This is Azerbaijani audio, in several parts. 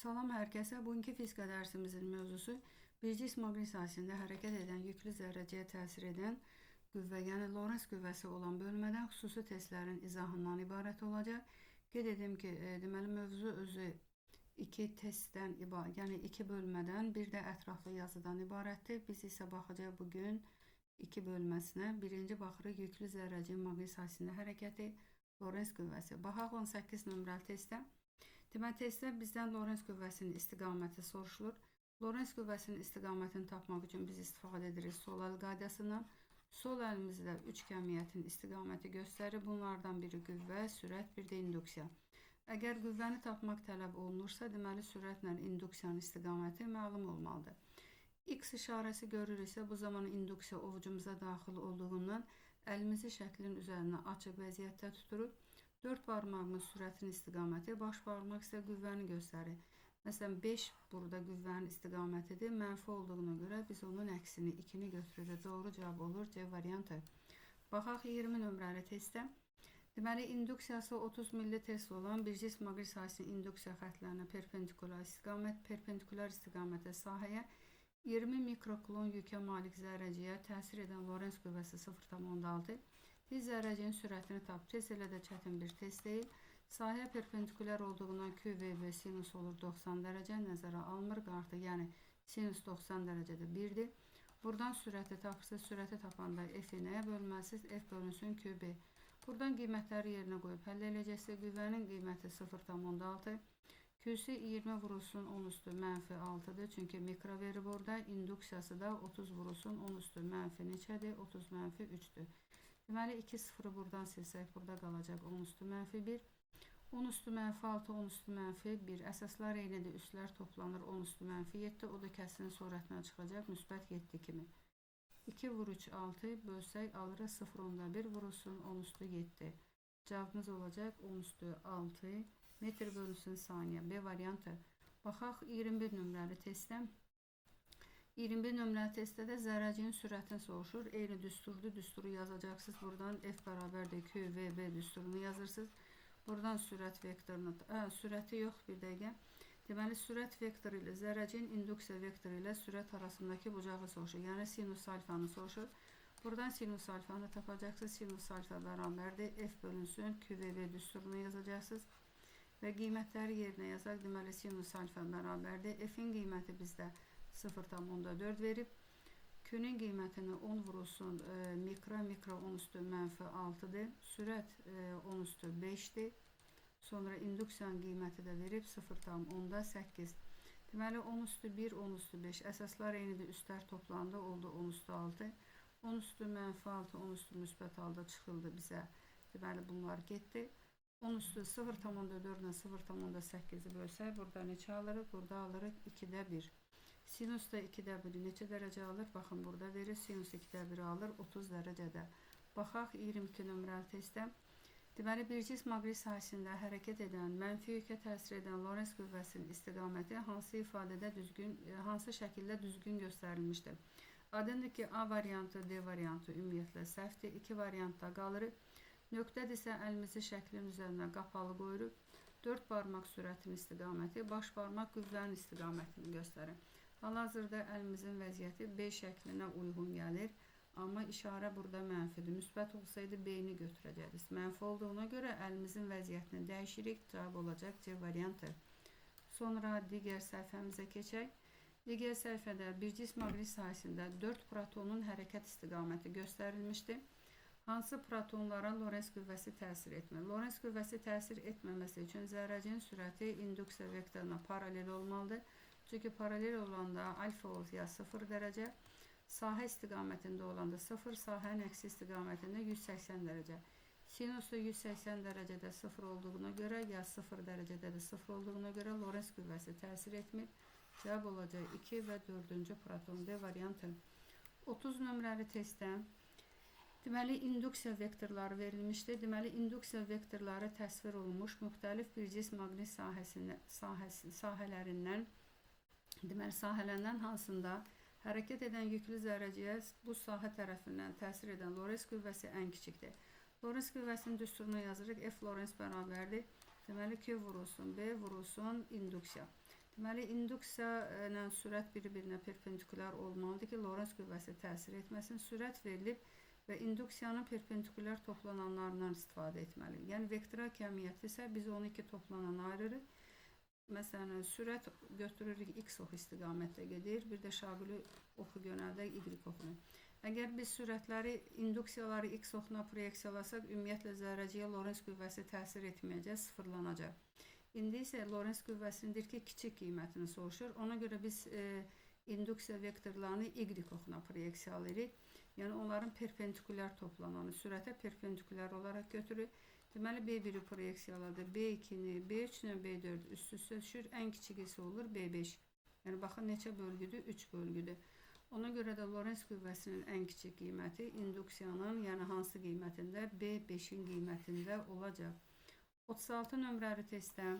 Salam hər kəsə. Bugünkü fizika dərsimizin mövzusu bir cism maqnit hərəkət edən yüklü zərrəciyə təsir edən qüvvə, yəni Lorentz qüvvəsi olan bölmədən xüsusi testlərin izahından ibarət olacaq. Qeyd edim ki, deməli mövzu özü iki testdən ibarət, yəni iki bölmədən, bir də ətraflı yazıdan ibarətdir. Biz isə baxacağıq bugün iki bölməsinə. Birinci baxırıq yüklü zərrəciyə maqnit sahəsində hərəkəti, Lorentz qüvvəsi. Baxaq 18 nömrəli testə. Deməli, testdə bizdən Lorentz qüvvəsinin istiqaməti soruşulur. Lorentz qüvvəsinin istiqamətini tapmaq üçün biz istifadə edirik sol əl qaydasından. Sol əlimizdə üç kəmiyyətin istiqaməti göstərir. Bunlardan biri qüvvə, sürət, bir də induksiya. Əgər qüvvəni tapmaq tələb olunursa, deməli sürətlə induksiyanın istiqaməti məlum olmalıdır. X işarəsi görürüksə, bu zaman induksiya ovucumuza daxil olduğundan əlimizi şəklin üzərində açıq vəziyyətdə tuturuq. 4 barmağımız sürətin istiqaməti, baş barmaq isə qüvvəni göstərir. Məsələn, 5 burada qüvvənin istiqamətidir. Mənfi olduğuna görə biz onun əksini 2-ni götürürük. Doğru cavab olur C variantı. Baxaq 20 nömrəli testə. Deməli, induksiyası 30 milli-tesla olan bir cism maqnit sahəsinin induksiya xəttlərinə perpendikular istiqamətə sahəyə 20 mikrokulon yükə malik zərrəciyə təsir edən Lorentz qüvvəsi 0,6. Biz zərrəcinin sürətini tap. Test elə də çətin bir test deyil. Sahəyə perpendikular olduğundan QVB sinus olur 90 dərəcə. Nəzərə almırıq artıq, yəni sinus 90 dərəcədə 1-dir. Buradan sürəti tapırsa, sürəti tapanda F-i nəyə bölməsiz? F bölünsün QB. Buradan qiymətləri yerinə qoyub həll edəcəksə, qüvvənin qiyməti 0,6. Q'si 20 vurulsun 10 üstü mənfi 6'dır. Çünki mikro verib orada. İnduksiyası da 30 vurulsun 10 üstü mənfi neçədir? 30 mənfi 3'dür. Deməli 2 sıfırı buradan silsək, burada qalacaq 10 üstü mənfi 1. 10 üstü mənfi 6, 10 üstü mənfi 1. Əsaslar eynidir, üstlər toplanır 10 üstü mənfi 7. O da kəsirin surətinə çıxacaq, müsbət 7 kimi. 2 vur 3, 6 bölsək alırıq 0,1 vurulsun 10 üstü 7. Cavabımız olacaq 10 üstü 6 metr bölünsün saniyə. B variantı. Baxaq 21 nömrəli testdən. 21 nömrəli testdə də zərrəcinin sürətini soruşur. Eyni düsturdur. Düsturu yazacaqsınız. Buradan F bərabərdir QVB düsturunu yazırsınız. Buradan sürət vektorunu, sürəti yox, bir dəqiqə. Deməli, sürət vektoru ilə zərrəcinin induksiya vektoru ilə sürət arasındakı bucağı soruşur. Yəni sinus alfanı soruşur. Buradan sinus alfanı tapacaqsınız. Sinus alfa bərabərdir F bölünsün QVB düsturunu yazacaqsınız. Və qiymətləri yerinə yazaq. Deməli, sinus alfa bərabərdir. F'in qiyməti bizdə 0,4 verib. Q'nun qiymətini 10 vurulsun mikro 10 üstü mənfi 6'dır. Sürət 10 üstü 5'dir. Sonra induksiyanın qiyməti də verib 0,8. Deməli 10 üstü 1, 10 üstü 5. Əsaslar eynidir, üstlər toplandı, oldu 10 üstü 6. 10 üstü mənfi 6, 10 üstü müsbət 6 çıxıldı bizə. Deməli bunlar getdi. 10 üstü 0,4 ilə 0,8'i bölsək, burada neçə alırıq? Burada alırıq 2'də 1. Sinus da 2'də 1'i neçə dərəcə alır? Baxın, burada verir. Sinus 2'də 1'i alır 30 dərəcədə. Baxaq 22 nömrəli testdə. Deməli, bir cism maqnit sahəsində hərəkət edən, mənfi yükə təsir edən Lorentz qüvvəsinin istiqaməti hansı ifadədə düzgün, hansı şəkildə düzgün göstərilmişdir? Aydındır ki, A variantı, D variantı ümumiyyətlə səhvdir. 2 variantda qalırıq. Nöqtədirsə əlimizi şəklin üzərində qapalı qoyuruq. 4 barmaq sürətin istiqaməti, baş barmaq qüvvənin istiqamətini göstərir. Hal-hazırda əlimizin vəziyyəti B şəklinə uyğun gəlir. Amma işarə burada mənfidir. Müsbət olsaydı B-ni götürəcəkdik. Mənfi olduğuna görə əlimizin vəziyyətini dəyişirik. Cavab olacaq C variantı. Sonra digər səhifəmizə keçək. Digər səhifədə bir cism maqnit sahəsində 4 protonun hərəkət istiqaməti göstərilmişdir. Hansı protonlara Lorentz qüvvəsi təsir etmir? Lorentz qüvvəsi təsir etməməsi üçün zərrəcinin sürəti induksiya vektoruna paralel olmalıdır. Çünki paralel olanda alfa olsa 0 dərəcə, sahə istiqamətində olanda 0, sahənin əksi istiqamətində 180 dərəcə. Sinusu 180 dərəcədə 0 olduğuna görə, ya 0 dərəcədə də 0 olduğuna görə Lorentz qüvvəsi təsir etmir. Cavab olacaq 2 və 4-cü proton D variantı. 30 nömrəli testdən deməli, induksiya vektorları verilmişdir. Deməli, induksiya vektorları təsvir olunmuş müxtəlif bir cism maqnit sahələrindən deməli, sahələrindən hansında hərəkət edən yüklü zərrəciyə bu sahə tərəfindən təsir edən Lorentz qüvvəsi ən kiçikdir. Lorentz qüvvəsinin düsturuna yazırıq. F Lorentz bərabərdir. Deməli, Q vurulsun B vurulsun induksiya. Deməli, induksiya ilə sürət bir-birinə perpendikulyar olmalıdır ki, Lorentz qüvvəsi təsir etməsin. Sürət verilib və induksiyanın perpendikulyar toplananlarından istifadə etməliyik. Yəni, vektoral kəmiyyətlisə biz onu iki toplanana ayırırıq. Məsələn, sürət götürürük, x ox istiqamətdə gedir, bir də şaquli oxu yönəldək y oxunu. Əgər biz sürətləri, induksiyaları x oxuna proyeksiyalasaq, ümumiyyətlə zərrəciyə Lorentz qüvvəsi təsir etməyəcək, sıfırlanacaq. İndi isə Lorentz qüvvəsinin kiçik qiymətini soruşur. Ona görə biz induksiya vektorlarını y oxuna proyeksiyalayırıq. Yəni onların perpendikulyar toplananı sürətə perpendikulyar olaraq götürür. Deməli, B1-i proyeksiyaladır. B2-ni, B3-lə B4 üst-üstə düşür. Ən kiçikisi olur B5. Yəni, baxın, neçə bölgüdür? 3 bölgüdür. Ona görə də Lorentz qüvvəsinin ən kiçik qiyməti induksiyanın, yəni hansı qiymətində? B5-in qiymətində olacaq. 36 nömrəli testdə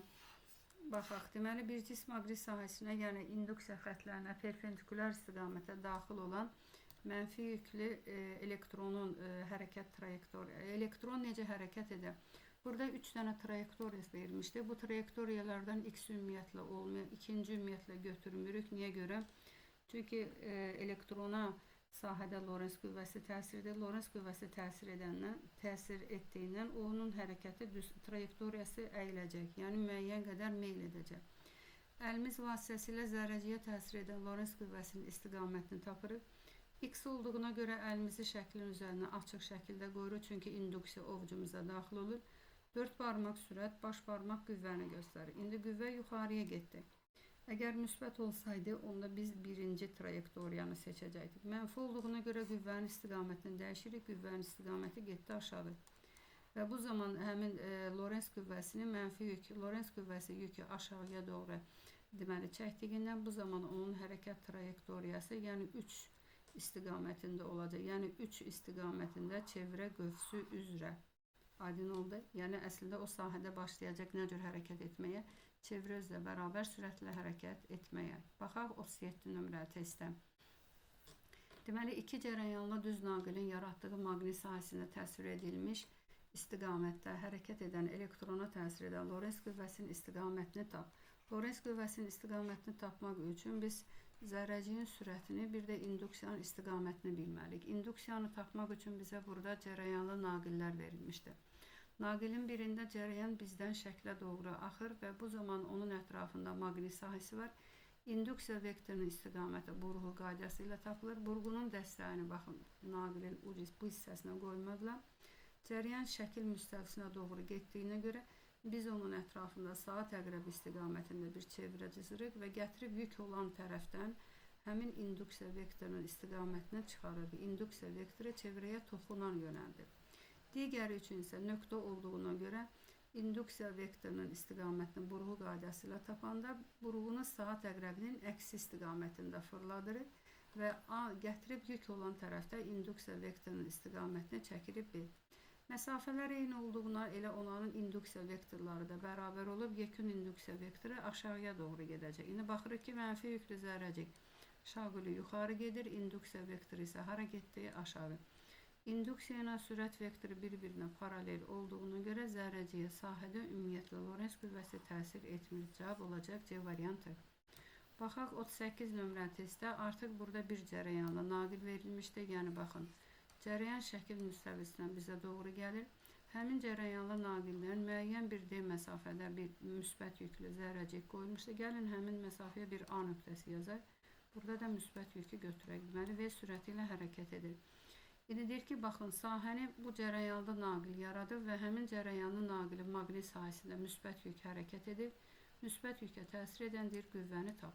baxaq. Deməli, bir cism aqris sahəsinə, yəni induksiya xətlərinə perpendikulyar istiqamətə daxil olan mənfi yüklü elektronun hərəkət trayektoriyası. Elektron necə hərəkət edir? Burada 3 dənə trayektoriyası verilmişdir. Bu trayektoriyalardan x ümumiyyətlə olmuyor. İkinci ümumiyyətlə götürmürük. Niyə görə? Çünki elektrona sahədə Lorentz qüvvəsi təsiridir. Lorentz qüvvəsi təsir etdiyindən onun hərəkəti trayektoriyası əyiləcək. Yəni müəyyən qədər meyl edəcək. Əlimiz vasitəsilə zərrəciyə təsir edən Lorentz qüvvəsinin istiqamətini tapırıq. X olduğuna görə əlimizi şəklin üzərinə açıq şəkildə qoyuruq. Çünki induksiya ovcumuza daxil olur. 4 barmaq sürət, baş barmaq qüvvəni göstərir. İndi qüvvə yuxarıya getdi. Əgər müsbət olsaydı, onda biz birinci trayektoriyanı seçəcəkdik. Mənfi olduğuna görə qüvvənin istiqamətini dəyişirik. Qüvvənin istiqaməti getdi aşağı. Və bu zaman həmin Lorentz qüvvəsinin mənfi yükü, Lorentz qüvvəsi yükü aşağıya doğru deməli çəkdiyindən bu zaman onun hərəkət trayektoriyası, yəni 3 istiqamətində olacaq. Yəni 3 istiqamətində çevrə qövsü üzrə. Aydın oldu. Yəni əslində o sahədə başlayacaq nə cür hərəkət etməyə? Çevrə üzrə bərabər sürətlə hərəkət etməyə. Baxaq 37 nömrəli testdə. Deməli, iki cərəyanlı düz naqilin yaratdığı maqnit sahəsində təsvir edilmiş istiqamətdə hərəkət edən elektrona təsir edən Lorentz qüvvəsinin istiqamətini tap. Lorentz qüvvəsinin istiqamətini tapmaq üçün biz zərrəciyin sürətini, bir də induksiyanın istiqamətini bilməliyik. Induksiyanı tapmaq üçün bizə burada cərəyanlı naqillər verilmişdir. Naqilin birində cərəyan bizdən şəklə doğru axır və bu zaman onun ətrafında maqnit sahəsi var. İnduksiya vektorunun istiqaməti burğu qaydası ilə tapılır. Burğunun dəstəyini baxın, naqilin bu hissəsinə qoymadılar. Cərəyan şəkil müstəvisinə doğru getdiyinə görə biz onun ətrafında saat əqrəbi istiqamətində bir çevrə cızırıq və gətirib yük olan tərəfdən həmin induksiya vektorunun istiqamətini çıxarırıq. İnduksiya vektoru çevrəyə toxunan yönəldir. Digəri üçün isə nöqtə olduğuna görə induksiya vektorunun istiqamətini burğu qaydası ilə tapanda burğunu saat əqrəbinin əksi istiqamətində fırladırıq və gətirib yük olan tərəfdə induksiya vektorunun istiqamətini çəkirib bir. Məsafələr eyni olduğuna elə onların induksiya vektorları da bərabər olub, yekun induksiya vektoru aşağıya doğru gedəcək. İndi baxırıq ki, mənfi yüklü zərrəcik şaquli yuxarı gedir, induksiya vektoru isə hara getdi? Aşağı. İnduksiya ilə sürət vektoru bir-birinə paralel olduğuna görə zərrəciyə sahədə ümumiyyətlə Lorentz qüvvəsi təsir etmir. Cavab olacaq C variantı. Baxaq 38 nömrəli testdə artıq burada bir cərəyanlı naqil verilmişdir. Yəni baxın, cərəyan şəkil müstəvisindən bizə doğru gəlir. Həmin cərəyanlı naqildən müəyyən bir D məsafədə bir müsbət yüklü zərrəcik qoyulmuşdur. Gəlin həmin məsafəyə bir A nöqtəsi yazaq. Burada da müsbət yükü götürək. Deməli, V sürəti ilə hərəkət edir. İndi deyir ki, baxın, sahəni bu cərəyanlı naqil yaradır və həmin cərəyanlı naqilin maqnit sahəsində müsbət yük hərəkət edir. Müsbət yükə təsir edən deyir, qüvvəni tap.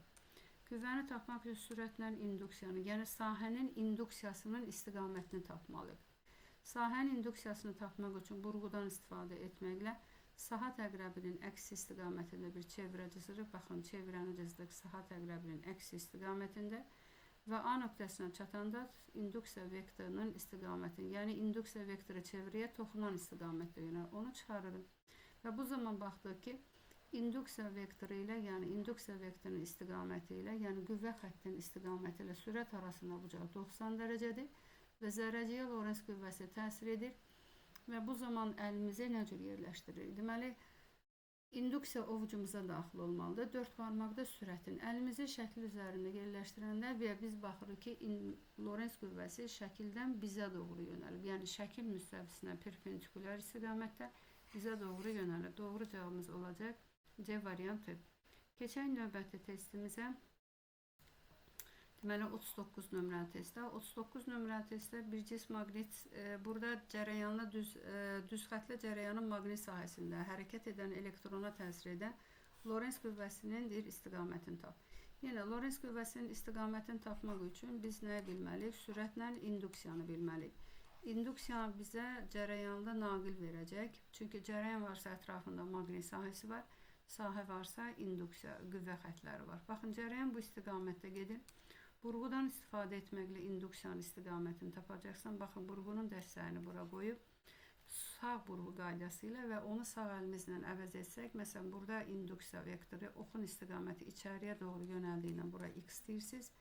Qüvvəni tapmaq üçün sürətlə induksiyanı, yəni sahənin induksiyasının istiqamətini tapmalıyıq. Sahənin induksiyasını tapmaq üçün burğudan istifadə etməklə saat əqrəbinin əksi istiqamətində bir çevrə cızırıq. Baxın, çevrəni cızdıq saat əqrəbinin əksi istiqamətində. Və A nöqtəsinə çatanda induksiya vektorunun istiqamətini, yəni induksiya vektoru çevrəyə toxunan istiqamətdə yönəlir. Onu çıxarırıq. Və bu zaman baxdıq ki, induksiya vektoru ilə, yəni induksiya vektorunun istiqaməti ilə, yəni qüvvə xəttinin istiqaməti ilə sürət arasında bucağı 90 dərəcədir və zərrəciyə Lorentz qüvvəsi təsir edir və bu zaman əlimizi nə cür yerləşdiririk? Deməli, İnduksiya ovucumuza daxil olmalıdır. 4 barmaqda sürətin əlimizi şəkil üzərində yerləşdirəndə və biz baxırıq ki, Lorentz qüvvəsi şəkildən bizə doğru yönəlib. Yəni şəkil müstəvisinə perpendikulyar istiqamətdə bizə doğru yönəlib. Doğru cavabımız olacaq C variantı. Keçək növbəti testimizə. Deməli 39 nömrəli testdə. 39 nömrəli testdə bir cism maqnit, burada cərəyanlı düz xətli cərəyanın maqnit sahəsində hərəkət edən elektrona təsir edən Lorentz qüvvəsinin istiqamətini tap. Yenə Lorentz qüvvəsinin istiqamətini tapmaq üçün biz nə bilməliyik? Sürətlə induksiyanı bilməliyik. İnduksiya bizə cərəyanlı naqil verəcək. Çünki cərəyan varsa ətrafında maqnit sahəsi var. Sahə varsa induksiya, qüvvə xətləri var. Baxın, cərəyan bu istiqamətdə gedir. Burğudan istifadə etməklə induksiyanın istiqamətini tapacaqsan. Baxın, burğunun dəstəyini bura qoyub sağ burğu qaydası ilə və onu sağ əlimizlə əvəz etsək, məsələn, burada induksiya vektoru oxun istiqaməti içəriyə doğru yönəldiyinə bura x deyirsiniz.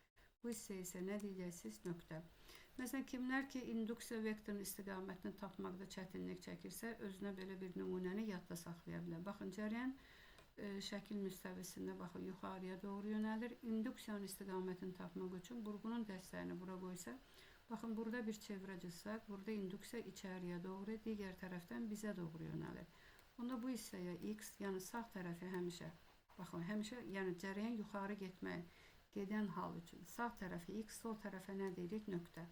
Bu hissə isə nə deyəcəksiniz? Nöqtə. Məsələn, kimlər ki, induksiya vektorunun istiqamətini tapmaqda çətinlik çəkirsə, özünə belə bir nümunəni yadda saxlaya bilər. Baxın, cərəyan şəkil müstəvisində baxın, yuxarıya doğru yönəlir. İnduksiyanın istiqamətini tapmaq üçün burğunun dəstəyini bura qoysaq, baxın, burada bir çevrə cızsaq, burada induksiya içəriyə doğru, digər tərəfdən bizə doğru yönəlir. Onda bu hissəyə x, yəni sağ tərəfi həmişə, baxın, həmişə, yəni cərəyan yuxarı gedən hal üçün sağ tərəfi x, sol tərəfə nə deyirik? Nöqtə.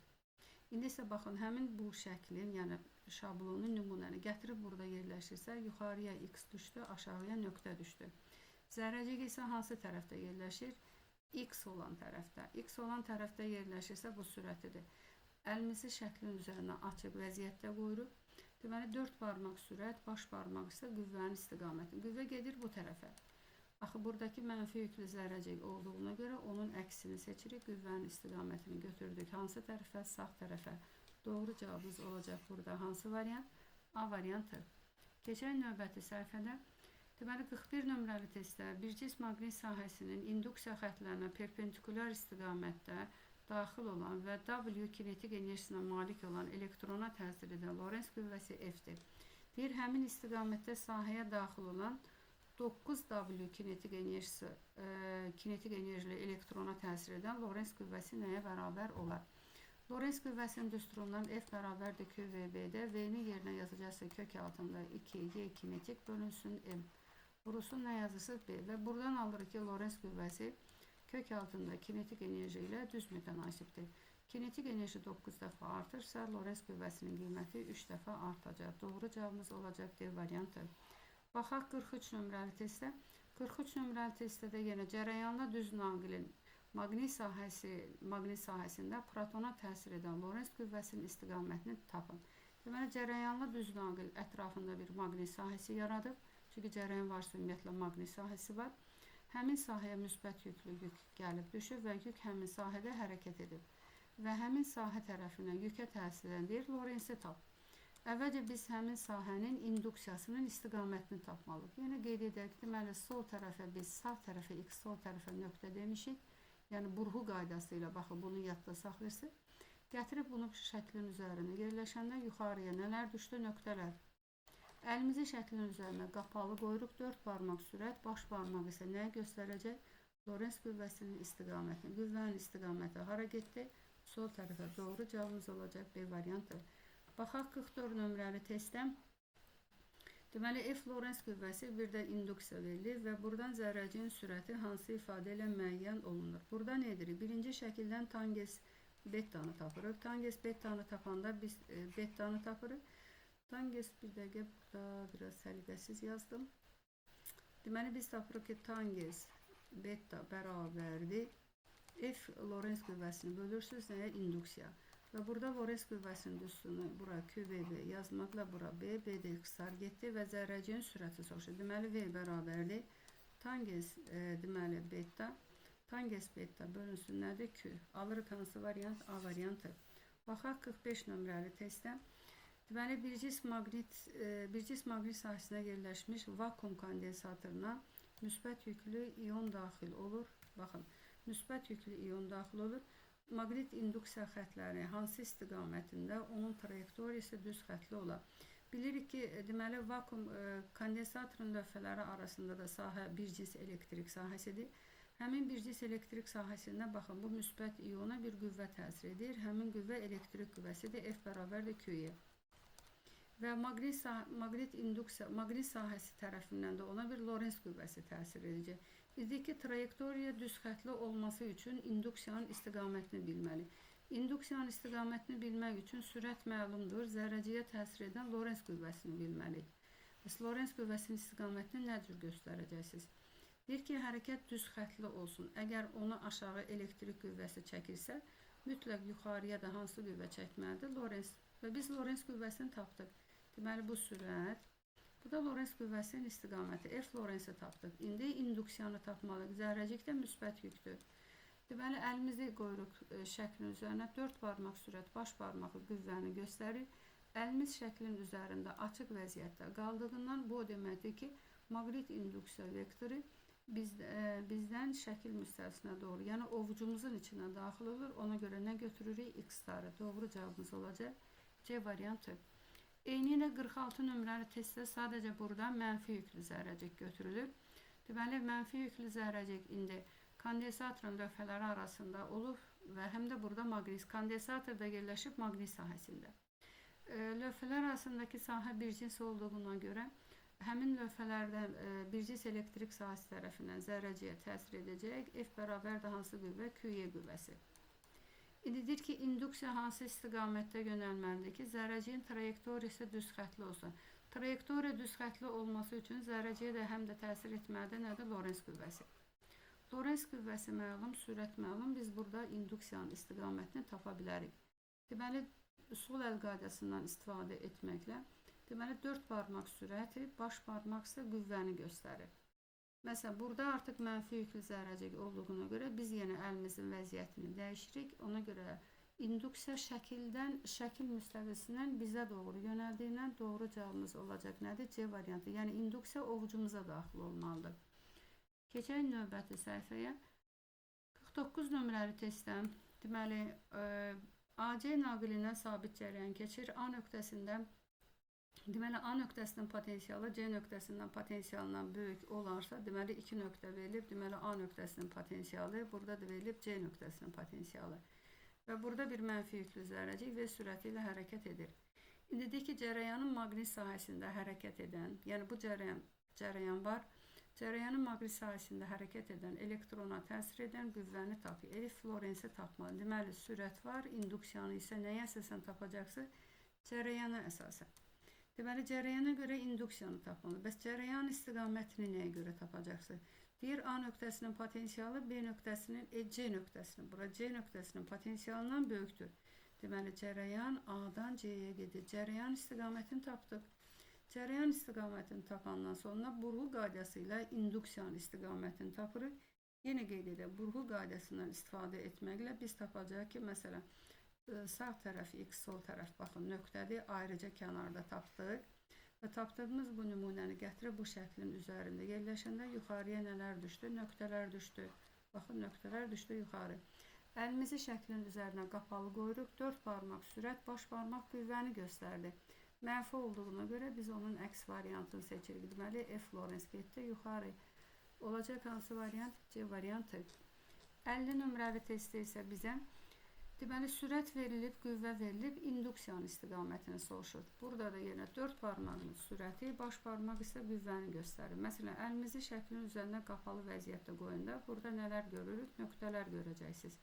İndi isə baxın, həmin bu şəklin, yəni şablonun nümunəni gətirib burada yerləşirsə, yuxarıya x düşdü, aşağıya nöqtə düşdü. Zərrəcik isə hansı tərəfdə yerləşir? X olan tərəfdə. X olan tərəfdə yerləşirsə bu sürətidir. Əlimizi şəklin üzərinə açıq vəziyyətdə qoyuruq. Deməli, 4 barmaq sürət, baş barmaq isə qüvvənin istiqaməti. Qüvvə gedir bu tərəfə. Axı, buradakı mənfi yüklü zərrəcik olduğuna görə onun əksini seçirik. Qüvvənin istiqamətini götürdük. Hansı tərəfə? Sağ tərəfə. Doğru cavabımız olacaq burada. Hansı variant? A variantı. Keçək növbəti səhifədə. Deməli, 41 nömrəli testdə bir cism maqnit sahəsinin induksiya xətlərinə perpendikulyar istiqamətdə daxil olan və W kinetik enerjisinə malik olan elektrona təsir edən Lorentz qüvvəsi F-dir. Deyir, həmin istiqamətdə sahəyə daxil olan 9W kinetik enerjili elektrona təsir edən Lorentz qüvvəsi nəyə bərabər olar? Lorentz qüvvəsinin düsturundan F bərabərdir QVB-də. V-ni yerinə yazacaqsa kök altında 2Y kinetik bölünsün M. Vurusun nə yazırsınız? B. Və buradan alırıq ki, Lorentz qüvvəsi kök altında kinetik enerji ilə düz mütənasibdir. Kinetik enerji 9 dəfə artırsa, Lorentz qüvvəsinin qiyməti 3 dəfə artacaq. Doğru cavabımız olacaq D variantı. Baxaq 43 nömrəli testdə. 43 nömrəli testdə də yenə cərəyanlı düz naqilin maqnit sahəsində protona təsir edən Lorentz qüvvəsinin istiqamətini tapın. Deməli, cərəyanlı düz naqil ətrafında bir maqnit sahəsi yaradıb. Çünki cərəyan varsa ümumiyyətlə maqnit sahəsi var. Həmin sahəyə müsbət yüklü yük gəlib düşüb və yük həmin sahədə hərəkət edib. Və həmin sahə tərəfindən yükə təsir edən deyir, Lorentzi tap. Əvvəlcə biz həmin sahənin induksiyasının istiqamətini tapmalıyıq. Yəni, qeyd edək, deməli, sol tərəfə biz sağ tərəfə x, sol tərəfə nöqtə demişik. Yəni, burğu qaydası ilə, baxın, bunu yadda saxlayırsınız. Gətirib bunu şəklin üzərində yerləşəndə yuxarıya nələr düşdü? Nöqtələr. Əlimizi şəklin üzərinə qapalı qoyuruq. 4 barmaq sürət, baş barmaq isə nəyə göstərəcək? Lorentz qüvvəsinin istiqamətini. Qüvvənin istiqaməti hara getdi? Sol tərəfə. Doğru cavabımız olacaq B variantı. Baxaq 44 nömrəli testdə. Deməli, F Lorentz qüvvəsi bir də induksiya verilir və buradan zərrəciyin sürəti hansı ifadə ilə müəyyən olunur? Burada nə edirik? Birinci şəkildən tangens betanı tapırıq. Tangens betanı tapanda biz betanı tapırıq. Tangens bir dəqiqə burada biraz səliqəsiz yazdım. Deməli, biz tapırıq ki, tangens beta bərabərdir. F Lorentz qüvvəsini bölürsünüz nəyə? Induksiya. Və burada Lorentz qüvvəsinin üstünü bura QVB yazmaqla bura B, BD ixtisar getdi və zərrəciyin sürəti soruşur. Deməli, V bərabərdir. Tangens deməli beta. Tangens beta bölünsün nədir? Q. Alırıq hansı variant? A variantı. Baxaq 45 nömrəli testdə. Deməli, bir cism maqnit sahəsinə yerləşmiş vakuum kondensatoruna müsbət yüklü ion daxil olur. Baxın, müsbət yüklü ion daxil olur. Maqnit induksiya xətləri hansı istiqamətində? Onun trayektoriyası düz xətli olar. bilirik ki, deməli vakuum kondensatorun lövhələri arasında da sahə bircins elektrik sahəsidir. Həmin bircins elektrik sahəsində baxın, bu müsbət iona bir qüvvə təsir edir. Həmin qüvvə elektrik qüvvəsidir. F bərabərdir Q-yə. Və maqnit sahəsi tərəfindən də ona bir Lorentz qüvvəsi təsir edəcək. Dedik ki, trayektoriya düz xətli olması üçün induksiyanın istiqamətini bilməli. İnduksiyanın istiqamətini bilmək üçün sürət məlumdur. Zərrəciyə təsir edən Lorentz qüvvəsini bilməliyik. Bəs Lorentz qüvvəsinin istiqamətini nə cür göstərəcəksiniz? Deyir ki, hərəkət düz xətli olsun. Əgər onu aşağı elektrik qüvvəsi çəkirsə, mütləq yuxarıya da hansı qüvvə çəkməlidir? Lorentz. Və biz Lorentz qüvvəsini tapdıq. Deməli, bu sürət. Bu da Lorentz qüvvəsinin istiqaməti. F Lorentzi tapdıq. İndi induksiyanı tapmalıyıq. Zərrəcikdə müsbət yükdür. Deməli, əlimizi qoyuruq şəklin üzərinə. 4 barmaq sürət baş barmağı qüvvəni göstərir. Əlimiz şəklin üzərində açıq vəziyyətdə qaldığından bu o deməkdir ki, maqnit induksiya vektoru bizdən şəkil müstəvisinə doğru, yəni ovucumuzun içinə daxil olur. Ona görə nə götürürük? X-ları. Doğru cavabımız olacaq C variantı. Eyni ilə 46 nömrəli testdə sadəcə burada mənfi yüklü zərrəcik götürülür. Deməli, mənfi yüklü zərrəcik indi kondensatorun lövhələri arasında olub və həm də burada maqnit kondensatorda yerləşib maqnit sahəsində. Lövhələr arasındakı sahə bircins olduğuna görə həmin lövhələrdən bircins elektrik sahəsi tərəfindən zərrəciyə təsir edəcək. F bərabərdir hansı qüvvə? Q-Y qüvvəsi. İndi deyir ki, induksiya hansı istiqamətdə yönəlməlidir ki, zərrəciyin trayektoriyası düz xətli olsun. Trayektoriya düz xətli olması üçün zərrəciyə də həm də təsir etməlidir. Nədir? Lorentz qüvvəsi. Lorentz qüvvəsi məlum, sürət məlum. Biz burada induksiyanın istiqamətini tapa bilərik. Deməli, sol əl qaydasından istifadə etməklə, deməli, 4 barmaq sürəti, baş barmaq isə qüvvəni göstərir. Məsələn, burada artıq mənfi yüklü zərrəcik olduğuna görə biz yenə əlimizin vəziyyətini dəyişirik. Ona görə induksiya şəkil müstəvisindən bizə doğru yönəldiyindən doğru cavabımız olacaq nədir? C variantı. Yəni induksiya ovucumuza daxil olmalıdır. Keçək növbəti səhifəyə. 49 nömrəli testdən, deməli, AC naqilinə sabit cərəyan keçir. A nöqtəsində, deməli, A nöqtəsinin potensialı C nöqtəsindən potensialından böyük olarsa, deməli, 2 nöqtə verilib. Deməli, A nöqtəsinin potensialı, burada da verilib C nöqtəsinin potensialı. Və burada bir mənfi yüklü zərrəcik V sürəti ilə hərəkət edir. İndi deyək ki, cərəyanın maqnit sahəsində hərəkət edən, yəni bu cərəyan var. Cərəyanın maqnit sahəsində hərəkət edən, elektrona təsir edən qüvvəni tapır. F Lorentzi tapmalı. Deməli, sürət var, induksiyanı isə nəyə əsasən tapacaqsınız? Cərəyana əsasən. Deməli, cərəyana görə induksiyanı tapmalı. Bəs cərəyan istiqamətini nəyə görə tapacaqsınız? Deyir, A nöqtəsinin potensialı B nöqtəsinin, C nöqtəsinin, bura C nöqtəsinin potensialından böyükdür. Deməli, cərəyan A-dan C-yə gedir. Cərəyan istiqamətini tapdıq. Cərəyan istiqamətini tapandan sonra burğu qaydası ilə induksiyanın istiqamətini tapırıq. Yenə qeyd edək, burğu qaydasından istifadə etməklə biz tapacaq ki, məsələn, sağ tərəf X, sol tərəf baxın nöqtədir, ayrıca kənarda tapdıq. Və tapdığımız bu nümunəni gətirib bu şəklin üzərində yerləşəndə yuxarıya nələr düşdü? Nöqtələr düşdü. Baxın, nöqtələr düşdü yuxarı. Əlimizi şəklin üzərinə qapalı qoyuruq. 4 barmaq sürət, baş barmaq qüvvəni göstərdi. Mənfi olduğuna görə biz onun əks variantını seçirik. Deməli, F Lorentz getdi yuxarı. Olacaq hansı variant? C variantı. 50 nömrəli testdə isə bizə deməli, sürət verilib, qüvvə verilib, induksiyanın istiqamətini soruşur. Burada da yenə 4 barmağın sürəti, baş barmaq isə qüvvəni göstərir. Məsələn, əlimizi şəklin üzərində qapalı vəziyyətdə qoyunda burada nələr görürük? Nöqtələr görəcəksiniz.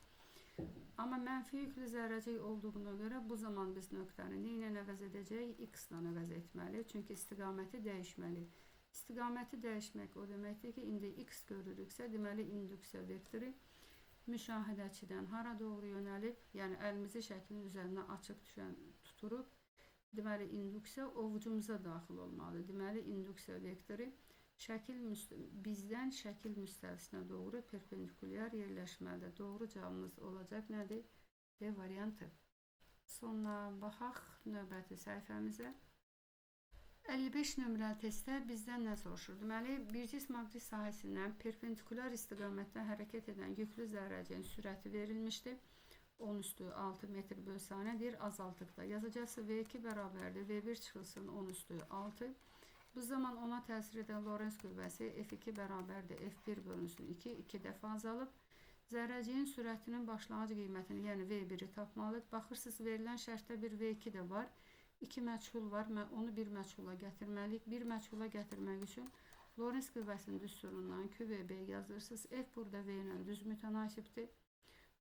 Amma mənfi yüklü zərrəcik olduğuna görə bu zaman biz nöqtəni nə ilə əvəz edəcəyik? X ilə əvəz etməli. Çünki istiqaməti dəyişməli. İstiqaməti dəyişmək o deməkdir ki, indi X görürüksə, deməli, induksiya vektoru müşahidəçidən hara doğru yönəlib, yəni əlimizi şəklin üzərində açıq tuturuq. Deməli, induksiya ovucumuza daxil olmalıdır. Deməli, induksiya vektoru bizdən şəkil müstəvisinə doğru perpendikulyar yerləşməlidir. Doğru cavabımız olacaq nədir? D variantı. Sonra baxaq növbəti səhifəmizə. 55 nömrəli testdə bizdən nə soruşur? Deməli, bircins maqnit sahəsindən perpendikulyar istiqamətdə hərəkət edən yüklü zərrəciyin sürəti verilmişdir. 10 üstü 6 metr bölü saniyedir. Azalttıkta yazacağız. V2 beraberdir. V1 çıxılsın 10 üstü 6. Bu zaman ona təsir edən Lorentz qüvvəsi F2 bərabərdir. F1 bölünsün 2. 2 dəfə azalıb. Zərrəciyin sürətinin başlanğıc qiymətini, yəni V1-i tapmalıyıq. Baxırsınız, verilən şərtdə bir V2 də var. 2 məchul var. Onu bir məchula gətirməliyik. Bir məchula gətirmək üçün Lorentz qüvvəsinin düsturundan QVB yazırsınız. F burada V ilə düz mütənasibdir.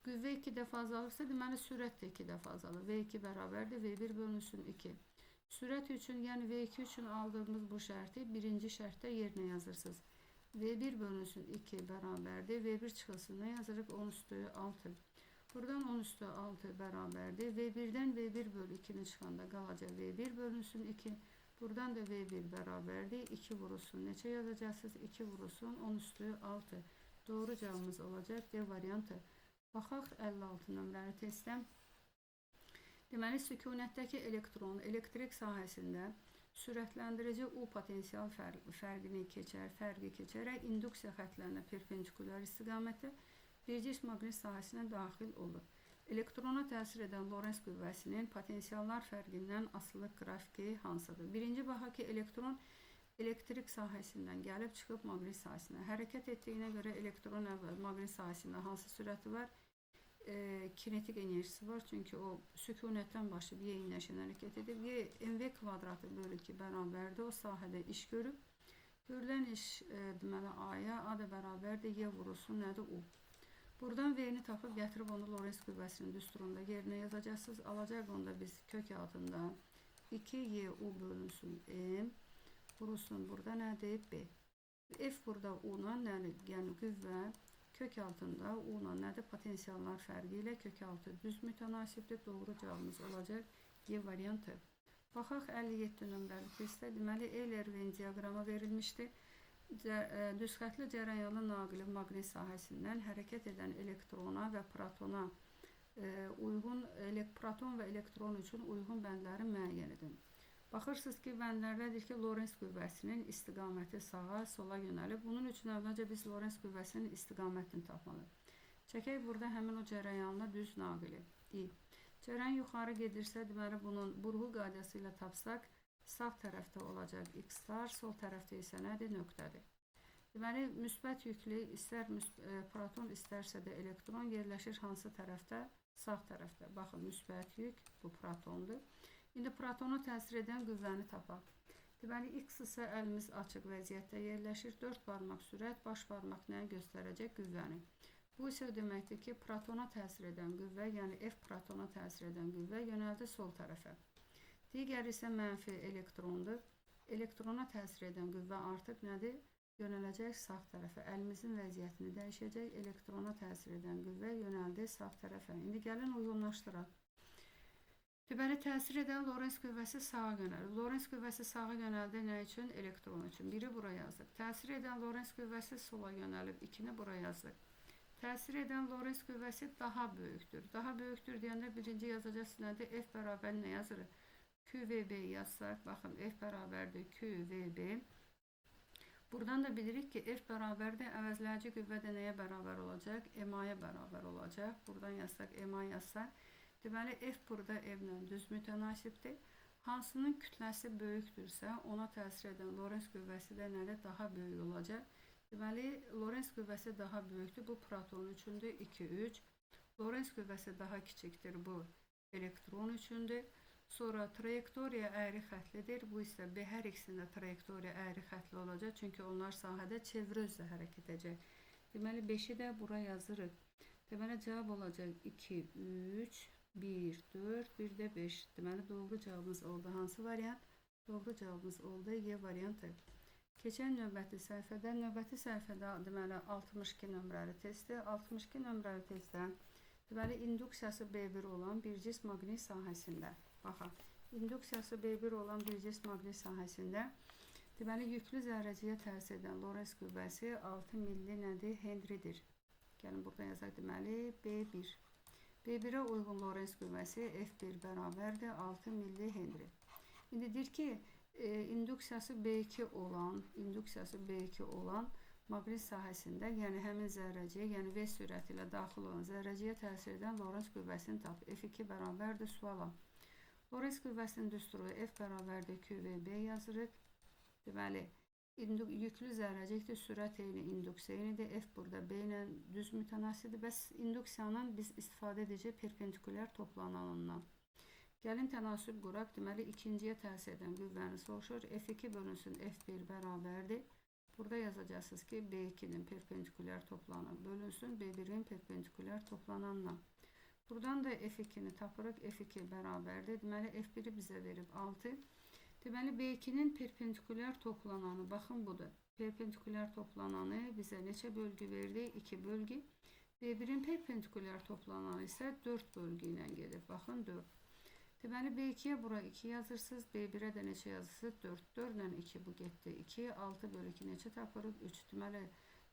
Qüvvə 2 dəfə azalıbsa, deməli sürət də 2 dəfə azalır. V2 bərabərdir. V1 bölünsün 2. Sürət üçün, yəni V2 üçün aldığımız bu şərti birinci şərtdə yerinə yazırsınız. V1 bölünsün 2 bərabərdir. V1 çıxılsın nə yazırıq? 10 üstü 6. Buradan 10 üstü 6 bərabərdir. V1-dən V1 bölü 2'ni çıxanda qalacaq V1 bölünsün 2. Buradan da V1 bərabərdir. 2 vurulsun. Neçə yazacaqsınız? 2 vurulsun 10 üstü 6. Doğru cavabımız olacaq D variantı. Baxaq 56 nömrəli testdən. Deməli, sükunətdəki elektron elektrik sahəsində sürətləndirici U potensial fərqi keçərək induksiya xətlərinə perpendikulyar istiqamətdə bir cism maqnit sahəsinə daxil olur. Elektrona təsir edən Lorentz qüvvəsinin potensiallar fərqindən asılılıq qrafiki hansıdır? Birinci baxaq ki, elektron elektrik sahəsindən gəlib çıxıb maqnit sahəsinə hərəkət etdiyinə görə elektron əvvəl maqnit sahəsində hansı sürəti var? Kinetik enerjisi var, çünki o sükunətdən başlayıb Y inləşən hərəkət edib. MV kvadratı bölü 2 bərabərdir. O sahədə iş görüb. Görülən iş deməli A-ya, A da bərabərdir. Y vurulsun, nədir? U. Buradan V-ni tapıb gətirib onu Lorentz qüvvəsinin düsturunda yerinə yazacaqsınız. Alacaq onda biz kök altında 2YU bölünsün M. Vurulsun burada nədir? B. F burada U-la nədir? Yəni qüvvə kök altında U-la nədir? Potensiallar fərqi ilə kök altı düz mütənasibdir. Doğru cavabımız olacaq Y variantı. Baxaq 57 nömrəli testdə. Deməli, Euler-Venn diaqramı verilmişdir. Düzxətli cərəyanlı naqili maqnit sahəsindən hərəkət edən elektrona və protona uyğun proton və elektron üçün uyğun bəndləri müəyyən edin. Baxırsınız ki, bəndlərdədir ki, Lorentz qüvvəsinin istiqaməti sağa, sola yönəlib. Bunun üçün əvvəlcə biz Lorentz qüvvəsinin istiqamətini tapmalıyıq. Çəkək burada həmin o cərəyanlı düz naqili. Cərəyan yuxarı gedirsə, deməli bunun burğu qaydası ilə tapsaq, sağ tərəfdə olacaq x-lar, sol tərəfdə isə nədir? Nöqtədir. Deməli, müsbət yüklü istər proton, istərsə də elektron yerləşir hansı tərəfdə? Sağ tərəfdə. Baxın, müsbət yük, bu protondur. İndi protona təsir edən qüvvəni tapaq. Deməli, x isə əlimiz açıq vəziyyətdə yerləşir. 4 barmaq sürət, baş barmaq nəyə göstərəcək? Qüvvəni. Bu isə deməkdir ki, protona təsir edən qüvvə, yəni F protona təsir edən qüvvə yönəldi sol tərəfə. Digər isə mənfi elektrondur. Elektrona təsir edən qüvvə artıq nədir? Yönələcək sağ tərəfə. Əlimizin vəziyyətini dəyişəcək. Elektrona təsir edən qüvvə yönəldi sağ tərəfə. İndi gəlin uyğunlaşdıraq. Deməli, təsir edən Lorentz qüvvəsi sağa yönəlib. Lorentz qüvvəsi sağa yönəldi nə üçün? Elektron üçün. Biri bura yazdık. Təsir edən Lorentz qüvvəsi sola yönəlib. 2-ni bura yazdıq. Təsir edən Lorentz qüvvəsi daha böyükdür. Daha böyükdür deyəndə birinci yazacaqsınız nədir? F bərabər nə yazırıq? QVB yazsaq, baxın, F bərabərdir QVB. Buradan da bilirik ki, F bərabərdir, əvəzləyici qüvvə də nəyə bərabər olacaq? MA-ya bərabər olacaq. Buradan yazsaq, MA yazsaq. Deməli, F burada M-lə düz mütənasibdir. Hansının kütləsi böyükdürsə, ona təsir edən Lorentz qüvvəsi də nədir? Daha böyük olacaq. Deməli, Lorentz qüvvəsi daha böyükdür. Bu proton üçündür, 2-3. Lorentz qüvvəsi daha kiçikdir. Bu elektron üçündür. Sonra trayektoriya əyri xətlidir. Bu isə B hər ikisində trayektoriya əyri xətli olacaq. Çünki onlar sahədə çevrə üzrə hərəkət edəcək. Deməli, 5-i də bura yazırıq. Deməli, cavab olacaq 2, 3, 1, 4, 1 də 5. Deməli, doğru cavabımız oldu. Hansı variant? Doğru cavabımız oldu. Y variantı. Keçən növbəti səhifədə, deməli, 62 nömrəli testdir. 62 nömrəli testdən, deməli, induksiyası B1 olan bir cism maqnit sahəsində. Baxaq, induksiyası B1 olan bir cism maqnit sahəsində, deməli, yüklü zərrəciyə təsir edən Lorentz qüvvəsi 6 milli nədir? Henridir. Gəlin, burada yazaq, deməli, B1. B1-ə uyğun Lorentz qüvvəsi F1 bərabərdir 6 milli Henri. İndi deyir ki, induksiyası B2 olan maqnit sahəsində, yəni həmin zərrəciyə, yəni V sürəti ilə daxil olan zərrəciyə təsir edən Lorentz qüvvəsini tap. F2 bərabərdir suala. Lorentz qüvvəsinin düsturu F bərabərdir QVB yazırıq. Deməli, yüklü zərrəcikdir, sürət eyni, induksiya eynidir. F burada B ilə düz mütənasibdir. Bəs induksiyanın biz istifadə edəcək perpendikulyar toplananından. Gəlin tənasüb quraq. Deməli, ikinciyə təsir edən qüvvəni soruşur. F2 bölünsün F1 bərabərdir. Burada yazacaqsınız ki, B2'nin perpendikulyar toplananı bölünsün B1'in perpendikulyar toplananına. Buradan da F2'ni tapırıq. F2 bərabərdir. Deməli, F1'i bizə verib 6. Deməli, B2'nin perpendikulyar toplananı, baxın budur. Perpendikulyar toplananı bizə neçə bölgü verdi? 2 bölgü. B1'in perpendikulyar toplananı isə 4 bölgü ilə gedir. Baxın 4. Deməli, B2'ye bura 2 yazırsınız. B1'e də neçə yazırsınız? 4. 4 ilə 2 bu getdi. 2, 6 bölü 2 neçə tapırıq? 3. Deməli,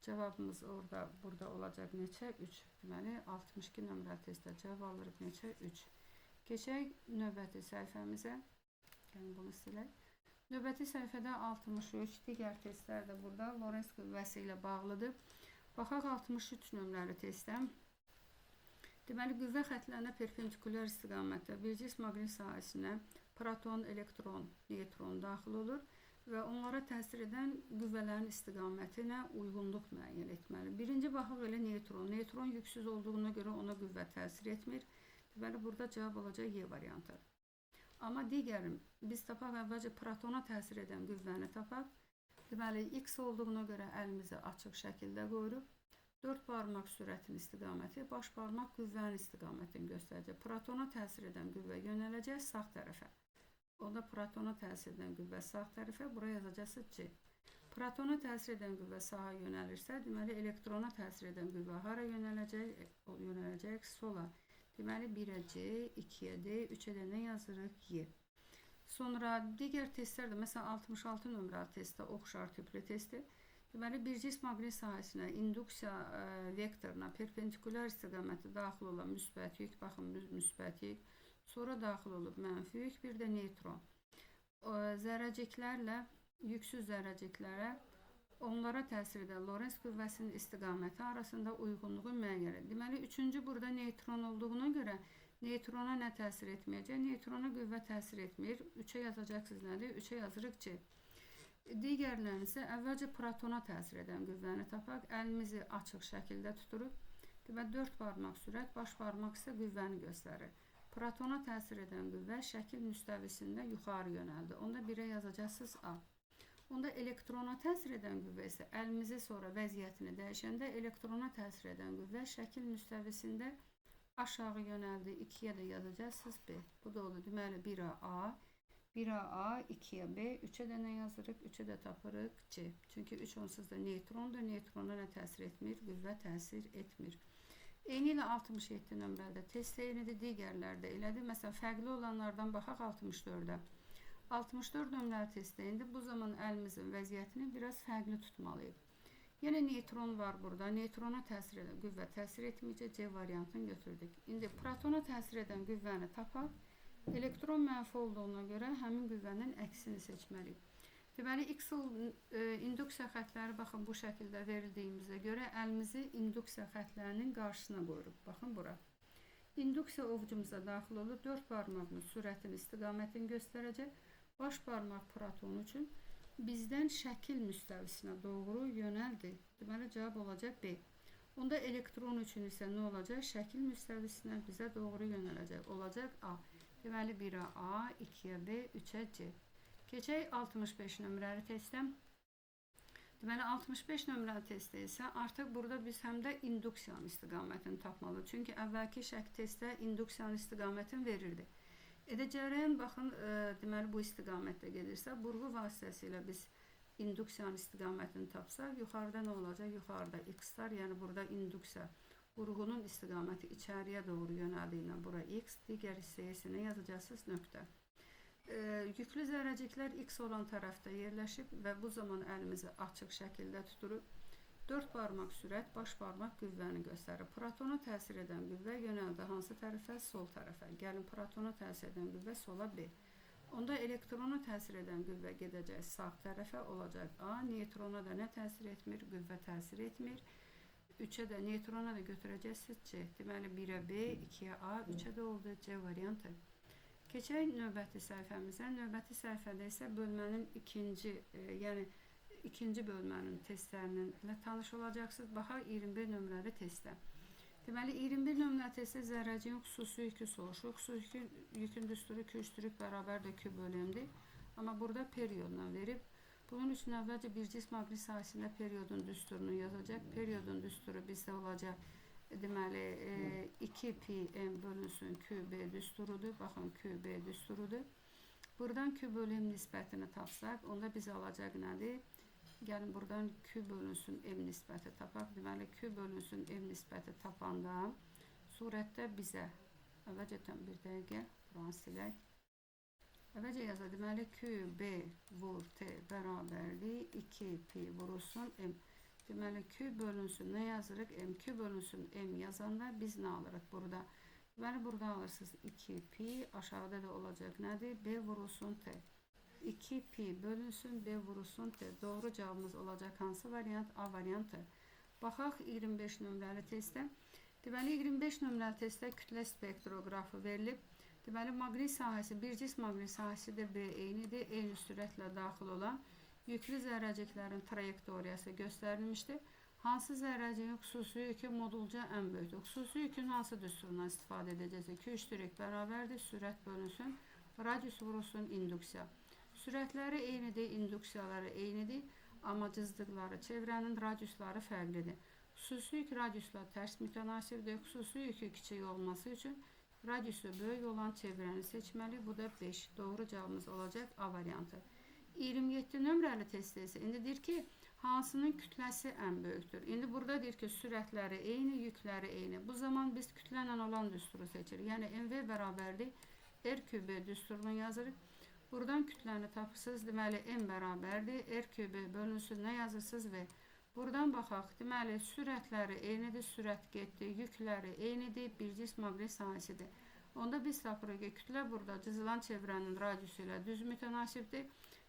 cavabımız burada olacaq neçə? 3. Deməli, 62 nömrəli testdə cavab alırıq neçə? 3. Keçək növbəti səhifəmizə. Yəni, bunu silək. Növbəti səhifədə 63. Digər testlər də burada Lorentz qüvvəsi ilə bağlıdır. Baxaq 63 nömrəli testdə. Deməli, qüvvə xətlərinə perpendikulyar istiqamətdə bir cism maqnit sahəsinə proton, elektron, neytron daxil olur və onlara təsir edən qüvvələrin istiqamətinə uyğunluq müəyyən etməli. Birinci baxaq elə neytron. Neytron yüksüz olduğuna görə ona qüvvə təsir etmir. Deməli, burada cavab olacaq Y variantı. Amma digərim, biz tapaq əvvəlcə protona təsir edən qüvvəni tapaq. Deməli, X olduğuna görə əlimizi açıq şəkildə qoyuruq. 4 barmaq sürətin istiqaməti, baş barmaq qüvvənin istiqamətini göstərəcək. Protona təsir edən qüvvə yönələcək sağ tərəfə. Onda protona təsir edən qüvvə sağ tərəfə, buraya yazacaqsınız C. Protona təsir edən qüvvə sağa yönəlirsə, deməli, elektrona təsir edən qüvvə hara yönələcək? Yönələcək sola. Deməli, 1-ə C, 2-yə D, 3-ə də nə yazırıq? Y. Sonra digər testlər də, məsələn, 66 nömrəli testdə oxşar tipli testi. Deməli, bir cism maqnit sahəsinə induksiya vektoruna perpendikulyar istiqaməti daxil olan müsbət yük, baxın, müsbət yük, sonra daxil olub mənfi yük, bir də neytron. Zərrəciklərlə, yüksüz zərrəciklərə, onlara təsir edən Lorentz qüvvəsinin istiqaməti arasında uyğunluğu müəyyən edir. Deməli, üçüncü burada neytron olduğuna görə neytrona nə təsir etməyəcək? Neytrona qüvvə təsir etmir. 3'ə yazacaqsınız nədir? 3'ə yazırıq C. Digərlərini isə əvvəlcə protona təsir edən qüvvəni tapaq. Əlimizi açıq şəkildə tuturuq. Deməli, 4 barmaq sürət, baş barmaq isə qüvvəni göstərir. Protona təsir edən qüvvə şəkil müstəvisində yuxarı yönəldi. Onda 1'ə yazacaqsınız A. Onda elektrona təsir edən qüvvə isə əlimizi sonra vəziyyətini dəyişəndə elektrona təsir edən qüvvə şəkil müstəvisində aşağı yönəldi. 2'yə də yazacaqsınız B. Bu da oldu. Deməli, 1'ə A. 1'ə A, 2'yə B, 3'ə də nə yazırıq? 3'ə də tapırıq C. Çünki 3 onsuz da neytrondur. Neytrona nə təsir etmir? Qüvvə təsir etmir. Eyni ilə 67 nömrədə test eynidir, digərlərdə elədir. Məsələn, fərqli olanlardan baxaq 64'ə. 64 nömrəli testdə indi bu zaman əlimizin vəziyyətini biraz fərqli tutmalıyıq. Yenə neytron var burada. Neytrona təsir edən qüvvə təsir etməyəcək. C variantını götürdük. İndi protona təsir edən qüvvəni tapaq. Elektron mənfi olduğuna görə həmin qüvvənin əksini seçməliyik. Deməli, X induksiya xətləri baxın bu şəkildə verildiyimizə görə əlimizi induksiya xətlərinin qarşısına qoyuruq. Baxın bura. İnduksiya ovcumuza daxil olub 4 barmağın sürətin istiqamətini göstərəcək. Baş barmaq proton üçün bizdən şəkil müstəvisinə doğru yönəldi. Deməli, cavab olacaq B. Onda elektron üçün isə nə olacaq? Şəkil müstəvisinə bizə doğru yönələcək. Olacaq A. Deməli, 1'ə A, 2'yə B, 3'ə C. Keçək 65 nömrəli testdə. Deməli, 65 nömrəli testdə isə artıq burada biz həm də induksiyanın istiqamətini tapmalıyıq. Çünki əvvəlki şəkil testdə induksiyanın istiqamətini verirdi. Edəcəyən, baxın, deməli, bu istiqamətdə gedirsə, burğu vasitəsilə biz induksiyanın istiqamətini tapsaq, yuxarıda nə olacaq? Yuxarıda X-lar, yəni burada induksiya. Burğunun istiqaməti içəriyə doğru yönəldiyinə bura X, digər hissəyə isə nə yazacaqsınız? Nöqtə. Yüklü zərrəciklər X olan tərəfdə yerləşib və bu zaman əlimizi açıq şəkildə tuturuq. 4 barmaq sürət, baş barmaq qüvvəni göstərir. Protona təsir edən qüvvə yönəldi hansı tərəfə? Sol tərəfə. Gəlin, protona təsir edən qüvvə sola B. Onda elektrona təsir edən qüvvə gedəcək sağ tərəfə olacaq A. Neytrona da nə təsir etmir? Qüvvə təsir etmir. 3'e də neytrona da götürəcəksiniz C. Deməli 1'e B, 2'ye A, 3'e də oldu C variantı. Keçək növbəti səhifəmizə. Növbəti səhifədə isə bölmənin ikinci bölmənin testlərinlə tanış olacaqsınız. Baxaq 21 nömrəli testə. Deməli 21 nömrəli testdə zərrəciyin xüsusi yükü soruşur. Xüsusi yükün düsturu Q3 bərabər də Q bölümdür. Amma burada periodla verib. Bunun üçün əvvəlcə bir cism aqli sahəsində periodun düsturunu yazacaq. Periodun düsturu bizdə olacaq. Deməli 2 pi m bölünsün QB düsturudur. Baxın QB düsturudur. Buradan Q bölüm nisbətini tapsaq, onda bizə alacaq nədir? Gəlin buradan Q bölünsün M nisbəti tapaq. Deməli Q bölünsün M nisbəti tapanda surətdə bizə əvvəlcə bir dəqiqə buranı silək. Əvvəlcə yazaq. Deməli QB vur T bərabərlik 2 pi vurulsun M. Deməli Q bölünsün nə yazırıq? M. Q bölünsün M yazanda biz nə alırıq burada? Deməli burada alırsınız 2 pi, aşağıda da olacaq nədir? B vurulsun T. 2 pi bölünsün B vurulsun T. Doğru cavabımız olacaq hansı variant? A variantı. Baxaq 25 nömrəli testə. Deməli 25 nömrəli testdə kütlə spektroqrafı verilib. Deməli maqnit sahəsi, bir cism maqnit sahəsi də B eynidir. Eyni sürətlə daxil olan yüklü zərrəciklərin trayektoriyası göstərilmişdir. Hansı zərrəciyin xüsusi yükü modulca ən böyükdür? Xüsusi yükün hansı düsturundan istifadə edəcəksiniz? Q3 bərabərdir. Sürət bölünsün. Radius vurulsun induksiya. Sürətləri eynidir, induksiyaları eynidir. Amma cızdıqları çevrənin radiusları fərqlidir. Xüsusi yük radiusla tərs mütənasibdir. Xüsusi yükü kiçik olması üçün radiusu böyük olan çevrəni seçməli. Bu da 5. Doğru cavabımız olacaq A variantı. 27 nömrəli testdə isə indi deyir ki, hansının kütləsi ən böyükdür? İndi burada deyir ki, sürətləri eyni, yükləri eyni. Bu zaman biz kütlə ilə olan düsturu seçirik. Yəni MV bərabərdir. R-QB düsturunu yazırıq. Buradan kütləni tapırsınız. Deməli M bərabərdir. R-QB bölünsün nə yazırsınız V. Buradan baxaq. Deməli sürətləri eynidir. Sürət getdi. Yükləri eynidir. Bir cism maqnit sahəsidir. Onda biz tapırıq ki, kütlə burada cızılan çevrənin radiusu ilə düz mütənasibdir.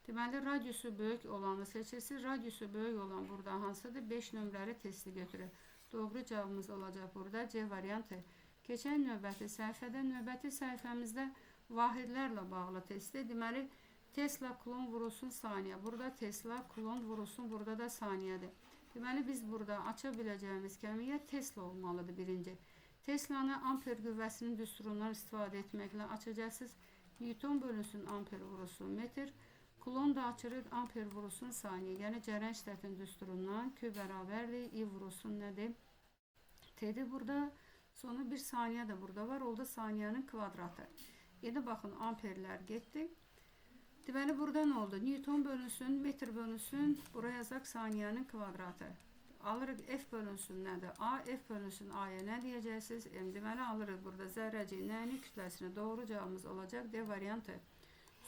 Deməli radiusu böyük olanı seçirsiniz. Radiusu böyük olan burada hansıdır? 5 nömrəli testi götürür. Doğru cavabımız olacaq burada C variantı. Keçən növbəti səhifədə, növbəti səhifəmizdə vahidlərlə bağlı testdir. Deməli Tesla kulon vurulsun saniyə. Burada Tesla kulon vurulsun, burada da saniyədir. Deməli biz burada aça biləcəyimiz kəmiyyət Tesla olmalıdır birinci. Tesla'nı amper qüvvəsinin düsturundan istifadə etməklə açacaqsınız. Newton bölünsün amper vurulsun metr. Kulon da açırıq amper vurulsun saniyə. Yəni cərəyan şiddətinin düsturundan Q bərabərdir. I vurulsun nədir? T'dir burada. Sonra bir saniyə də burada var. Oldu saniyənin kvadratı. İndi baxın amperlər getdi. Deməli burada nə oldu? Newton bölünsün, metr bölünsün. Buraya yazaq saniyənin kvadratı. Alırıq F bölünsün nədir? A, F bölünsün A-ya nə deyəcəksiniz? M. Deməli alırıq burada zərrəciyin nəyini kütləsini. Doğru cavabımız olacaq D variantı.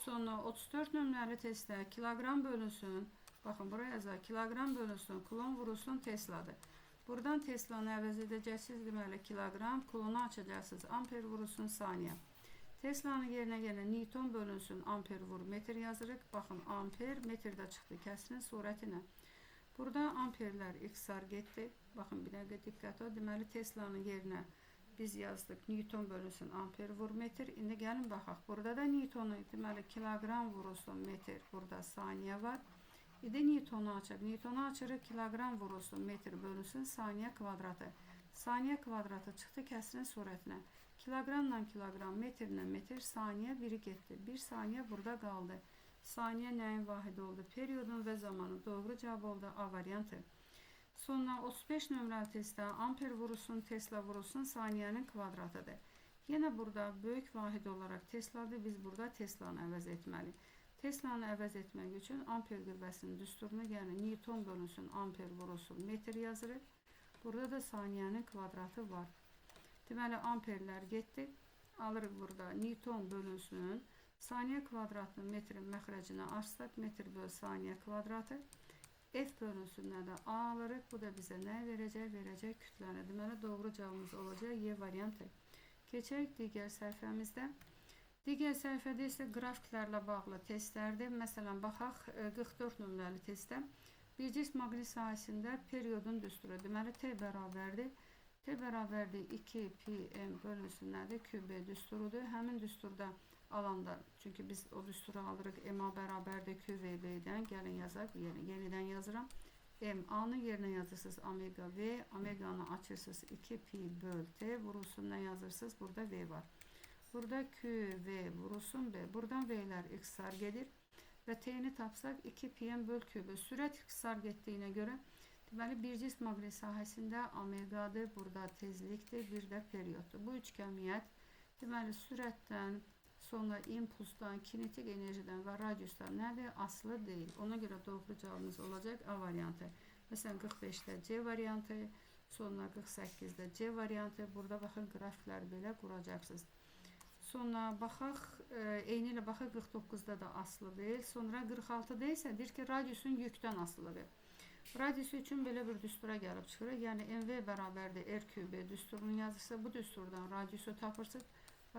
Sonra 34 nömrəli testdə kilogram bölünsün. Baxın buraya yazaq. Kilogram bölünsün, kulon vurulsun Tesla'dır. Buradan Tesla'nı əvəz edəcəksiniz. Deməli kilogram, kulonu açacaqsınız. Amper vurulsun saniyə. Tesla'nın yerinə gələn Newton bölünsün, amper vur metr yazırıq. Baxın amper, metrdə çıxdı kəsrin surətinə. Burada amperlər ixtisar getdi. Baxın bir dəqiqə diqqət o. Deməli Tesla'nın yerinə biz yazdıq. Newton bölünsün amper vur metr. İndi gəlin baxaq. Burada da Newtonu, deməli kilogram vurulsun metr. Burada saniyə var. İndi Newtonu açaq. Newtonu açırıq. Kilogram vurulsun metr bölünsün saniyə kvadratı. Saniyə kvadratı çıxdı kəsrin surətinə. Kilogramla kilogram, metrlə metr, saniyə biri getdi. Bir saniyə burada qaldı. Saniyə nəyin vahidi oldu? Periodun və zamanı. Doğru cavab oldu A variantı. Sonra 35 nömrəli testdə amper vurulsun, Tesla vurulsun saniyənin kvadratıdır. Yenə burada böyük vahid olaraq Tesla'dır. Biz burada Tesla'nı əvəz etməli. Tesla'nı əvəz etmək üçün amper qüvvəsinin düsturunu, yəni Newton bölünsün, amper vurulsun, metr yazırıq. Burada da saniyənin kvadratı var. Deməli amperlər getdi. Alırıq burada Newton bölünsün, saniyə kvadratını metrin məxrəcinə açsaq, metr böl saniyə kvadratı. F bölünsünə də A alırıq. Bu da bizə nə verəcək? Verəcək kütləni. Deməli doğru cavabımız olacaq Y variantı. Keçək digər səhifəmizdə. Digər səhifədə isə qrafiklərlə bağlı testlərdir. Məsələn, baxaq 44 nömrəli testdə. Bir cism maqnit sahəsində periodun düsturu. Deməli, T bərabərdir. T bərabərdir 2 pi m bölünsün nədir? QB düsturudur. Həmin düsturda alanda, çünki biz o düsturu alırıq, MA bərabərdir QVB-dən. Gəlin yazaq, yenidən yazıram. M, A-nı yerinə yazırsınız omega V, omeganı açırsınız 2 pi böl T, vurulsun nə yazırsınız? Burada V var. Burada Q, V vurulsun B. Buradan V'lər ixtisar gedir. Və T'ni tapsaq 2 pi m böl QB. Sürət ixtisar getdiyinə görə, deməli, bir cism maqnit sahəsində omegadır, burada tezlikdir, bir də perioddur. Bu üç kəmiyyət, deməli, sürətdən, sonra impulsdan, kinetik enerjidən və radiusdan nədir? Asılı deyil. Ona görə doğru cavabımız olacaq A variantı. Məsələn, 45-də C variantı, sonra 48-də C variantı. Burada baxın, qrafikləri belə quracaqsınız. Sonra baxaq, eyni ilə baxaq 49-da da asılı deyil. Sonra 46-da isə deyir ki, radiusun yükdən asılıdır. Radiusu üçün belə bir düstura gəlib çıxırıq. Yəni, MV bərabərdir RQB düsturunu yazırsa, bu düsturdan radiusu tapırsınız.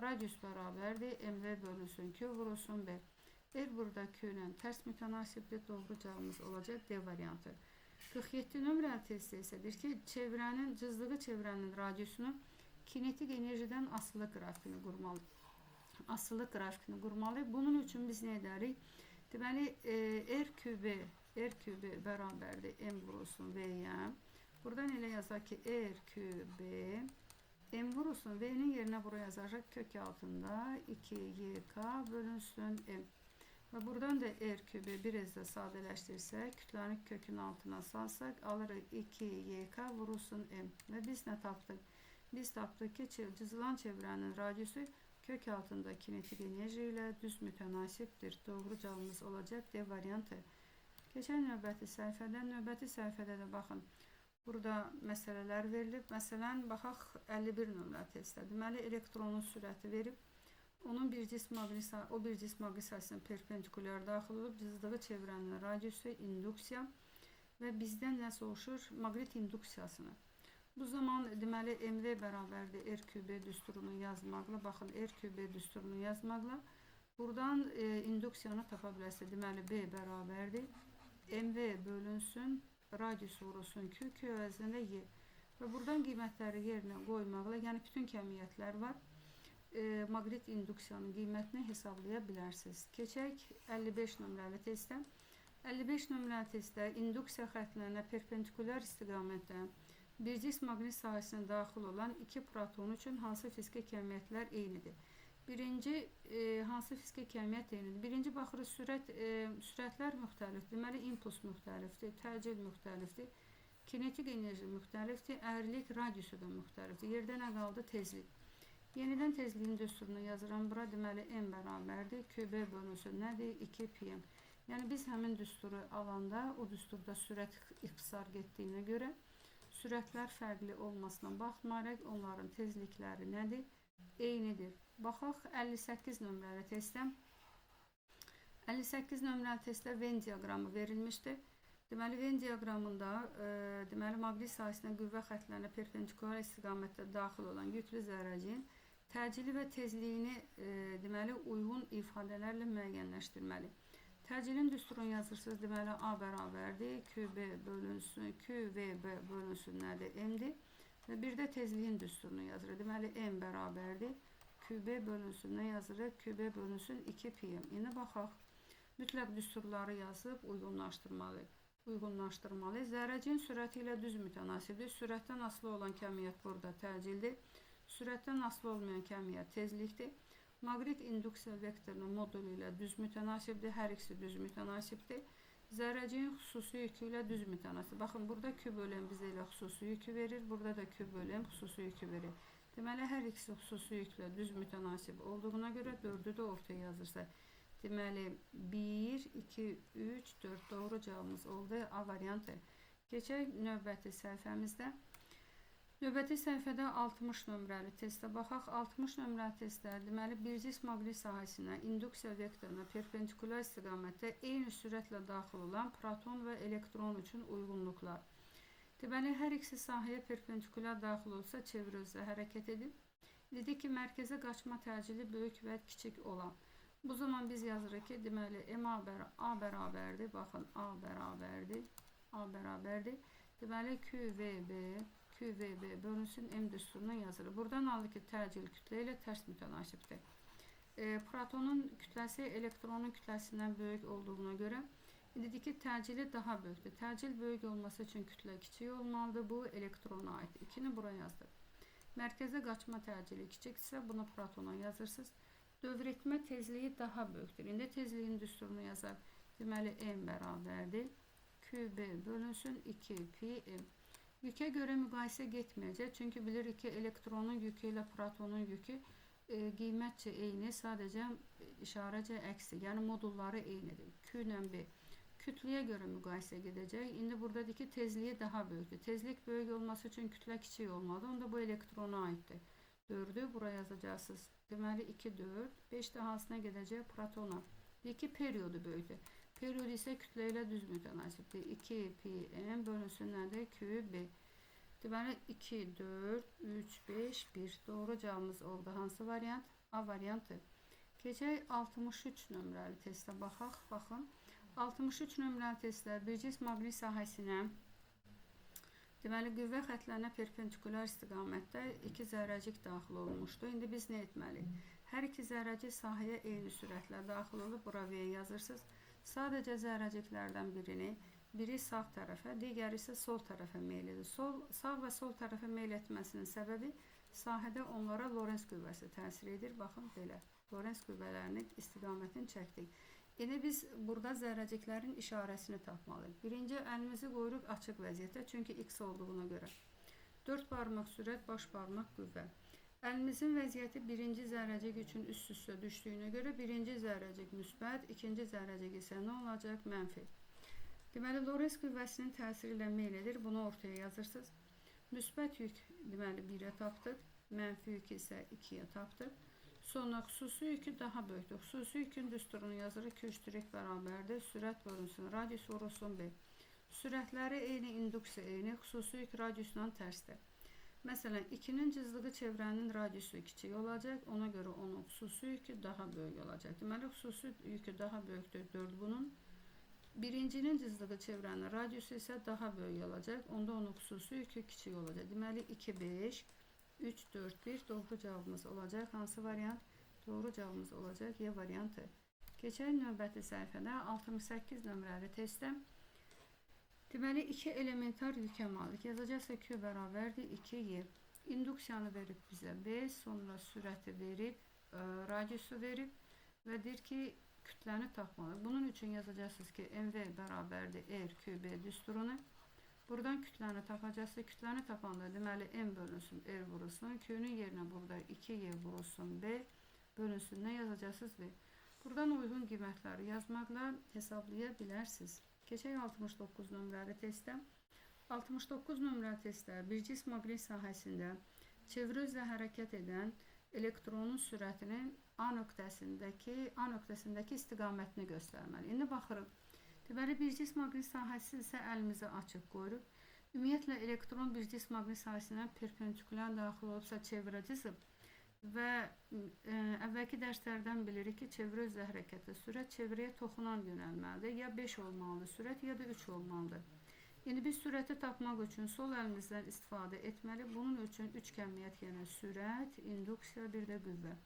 Radius bərabərdir MV bölünsün Q vurulsun B. R burada Q ilə tərs mütənasibdir. Doğru cavabımız olacaq D variantı. 47 nömrəli testdə isə deyir ki, cızdığı çevrənin radiusunu kinetik enerjidən asılı qrafikini qurmalıyıq. Bunun üçün biz nə edərik? Deməli, RQB bərabərdir M vurulsun V-yə. Buradan elə yazaq ki, RQB M vurulsun V'nin yerinə buraya yazacaq kök altında 2YK bölünsün M. Və buradan da RQB biraz da sadələşdirsək, kütlənin kökün altına salsaq, alırıq 2YK vurulsun M. Və biz nə tapdıq? Biz tapdıq ki, cızılan çevrənin radiusu kök altında kinetik enerji ilə düz mütənasibdir. Doğru cavabımız olacaq D variantı. Keçən növbəti səhifədə də baxın. Burada məsələlər verilib. Məsələn, baxaq 51 nömrəli testdə. Deməli, elektronun sürəti verib. Onun bir cism maqnit sahəsinə perpendikulyar daxil olub, cızdığı çevrənin radiusu, induksiya və bizdən nə soruşur? Maqnit induksiyasını. Bu zaman, deməli, MV bərabərdir RQB düsturunu yazmaqla, baxın, RQB düsturunu yazmaqla, buradan induksiyanı tapa bilərsiniz. Deməli, B bərabərdir MV bölünsün radius vurulsun Q əvəzində Y. Və buradan qiymətləri yerinə qoymaqla, yəni bütün kəmiyyətlər var, maqnit induksiyanın qiymətini hesablaya bilərsiniz. Keçək 55 nömrəli testdə. 55 nömrəli testdə induksiya xəttlərinə perpendikulyar istiqamətdə bir cism maqnit sahəsinə daxil olan iki proton üçün hansı fiziki kəmiyyətlər eynidir? Birinci, hansı fiziki kəmiyyət eynidir? Birinci baxırıq, sürətlər müxtəlifdir. Deməli, impuls müxtəlifdir, təcil müxtəlifdir, kinetik enerji müxtəlifdir, əyrilik radiusu da müxtəlifdir. Yerdə nə qaldı? Tezlik. Yenidən tezliyin düsturunu yazıram. Bura deməli, M bərabərdir. QB bölünsün nədir? 2 pi m. Yəni, biz həmin düsturu alanda, o düsturda sürət ixtisar getdiyinə görə, sürətlər fərqli olmasına baxmayaraq, onların tezlikləri nədir? Eynidir. Baxaq 58 nömrəli testdə. 58 nömrəli testdə Venn diaqramı verilmişdir. Deməli, Venn diaqramında maqnit sahəsinə qüvvə xəttlərinə perpendikular istiqamətdə daxil olan yüklü zərrəciyin təcili və tezliyini uyğun ifadələrlə müəyyənləşdirməli. Təcilin düsturunu yazırsınız. Deməli, A bərabərdir QB bölünsün QVB bölünsün nədir? M-dir. Və bir də tezliyin düsturunu yazırıq. Deməli, M bərabərdir QB bölünsün nə yazırıq? QB bölünsün 2 pi m. İndi baxaq. Mütləq düsturları yazıb uyğunlaşdırmalı. Zərrəciyin sürəti ilə düz mütənasibdir. Sürətdən asılı olan kəmiyyət burada təcildir. Sürətdən asılı olmayan kəmiyyət tezlikdir. Maqnit induksiya vektorunun modulu ilə düz mütənasibdir. Hər ikisi düz mütənasibdir. Zərrəciyin xüsusi yükü ilə düz mütənasib. Baxın, burada Q böləm bizə ilə xüsusi yükü verir. Burada da Q böləm xüsusi yükü verir. Deməli, hər ikisi xüsusi yüklə düz mütənasib olduğuna görə 4-ü də ortaya yazırsa. Deməli, 1, 2, 3, 4 doğru cavabımız oldu A variantı. Keçək növbəti səhifəmizdə. Növbəti səhifədə 60 nömrəli testə baxaq. 60 nömrəli testlər, deməli, bir cism maqnit sahəsinə induksiya vektoruna perpendikular istiqamətdə eyni sürətlə daxil olan proton və elektron üçün uyğunluqlar. Deməli, hər ikisi sahəyə perpendikular daxil olsa çevrə özü hərəkət edib. Dedi ki mərkəzə qaçma təcili böyük və kiçik olan. Bu zaman biz yazırıq ki, deməli A bərabərdir. Baxın, A bərabərdir. Deməli QVB bölünsün M düsturuna yazılır. Buradan aldı ki, təcil kütlə ilə tərs mütənasibdir. Protonun kütləsi elektronun kütləsindən böyük olduğuna görə dedi ki, təcili daha böyükdür. Təcil böyük olması üçün kütlə kiçik olmalıdır. Bu elektrona aid. 2-ni buraya yazdım. Mərkəzə qaçma təcili kiçiksə, bunu protona yazırsınız. Dövr etmə tezliyi daha böyükdür. İndi tezliyin düsturunu yazar. Deməli, M bərabərdir. QB bölünsün 2πm. Yükə görə müqayisə getməyəcək. Çünki bilirik ki, elektronun yükü ilə protonun yükü qiymətcə eyni, sadəcə işarəcə əksi. Yəni, modulları eynidir. Q ilə B. Kütləyə görə müqayisə gedəcək. İndi buradadır ki, tezliyi daha böyükdür. Tezlik böyük olması üçün kütlə kiçik olmalıdır. Onda bu elektrona aiddir. 4'ü buraya yazacaqsınız. Deməli 2, 4. 5 də hansına gedəcək? Protona. Deyək ki, periodu böyükdür. Period isə kütlə ilə düz mütənasibdir. 2πm bölünsün nədir? QB. Deməli 2, 4, 3, 5, 1. Doğru cavabımız oldu. Hansı variant? A variantı. Keçək 63 nömrəli testə baxaq. Baxın. 63 nömrəli testlər bir cism maqnit sahəsinə deməli qüvvə xətlərinə perpendikulyar istiqamətdə 2 zərrəcik daxil olmuşdu. İndi biz nə etməliyik? Hər 2 zərrəcik sahəyə eyni sürətlə daxil olub bura V yazırsınız. Sadəcə zərrəciklərdən biri sağ tərəfə, digəri isə sol tərəfə meyl edir. Sağ və sol tərəfə meyl etməsinin səbəbi sahədə onlara Lorentz qüvvəsi təsir edir. Baxın belə. Lorentz qüvvələrinin istiqamətini çəkdik. Yine biz burada zərrəciklərin işarəsini tapmalıyıq. Birinci əlimizi qoyuruq açıq vəziyyətdə, çünki x olduğuna görə. 4 barmaq sürət, baş barmaq qüvvə. Əlimizin vəziyyəti birinci zərrəcik üçün üst-üstə düşdüyünə görə birinci zərrəcik müsbət, ikinci zərrəcik isə nə olacaq? Mənfi. Deməli, Lorentz qüvvəsinin təsiri ilə meyl edir. Bunu ortaya yazırsınız. Müsbət yük deməli 1'ə tapdıq. Mənfi yük isə 2'yə tapdıq. Sonra xüsusi yükü daha böyükdür. Xüsusi yükün düsturunu yazırıq ki, 3 bərabərdir. Sürət bölünsün, radius vurulsun B. Sürətləri eyni, induksiya eyni, xüsusi yük radiusla tərsdir. Məsələn, 2'nin cızlığı çevrənin radiusu kiçik olacaq. Ona görə onun xüsusi yükü daha böyük olacaq. Deməli, xüsusi yükü daha böyükdür 4 bunun. Birincinin cızlığı çevrənin radiusu isə daha böyük olacaq. Onda onun xüsusi yükü kiçik olacaq. Deməli, 2, 5. 3, 4, 1 doğru cevabımız olacaq. Hansı variant? Doğru cevabımız olacaq. Y variantı. Keçək növbəti səhifədə 68 nömrəli testdə. Deməli 2 elementar yükę malik. Yazacaqsa Q bərabərdir 2Y. İnduksiyanı verib bizə B, sonra sürəti verib, radiusu verib və deyir ki, kütləni tapmalıyıq. Bunun üçün yazacaqsınız ki, MV bərabərdir RQB düsturunu. Buradan kütləni tapacaqsa, kütləni tapanda deməli M bölünsün, R vurulsun. Q'nun yerinə burada 2Y vurulsun, B bölünsün. Nə yazacaqsınız? B. Buradan uyğun qiymətləri yazmaqla hesablaya bilərsiniz. Keçək 69 nömrəli testdə. 69 nömrəli testdə bir cism maqnit sahəsində çevrə üzrə hərəkət edən elektronun sürətinin A nöqtəsindəki istiqamətini göstərməli. İndi baxırıq. Deməli, bir cism maqnit sahəsi isə əlimizi açıq qoyuruq. Ümumiyyətlə, elektron bir cism maqnit sahəsindən perpendikulyar daxil olubsa çevrə cızıb və əvvəlki dərslərdən bilirik ki, çevrə üzrə hərəkətdə sürət çevrəyə toxunan yönəlməlidir. Ya 5 olmalıdır sürət, ya da 3 olmalıdır. İndi biz sürəti tapmaq üçün sol əlimizdən istifadə etməli. Bunun üçün 3 kəmiyyət, yəni sürət, induksiya, bir də qüvvə.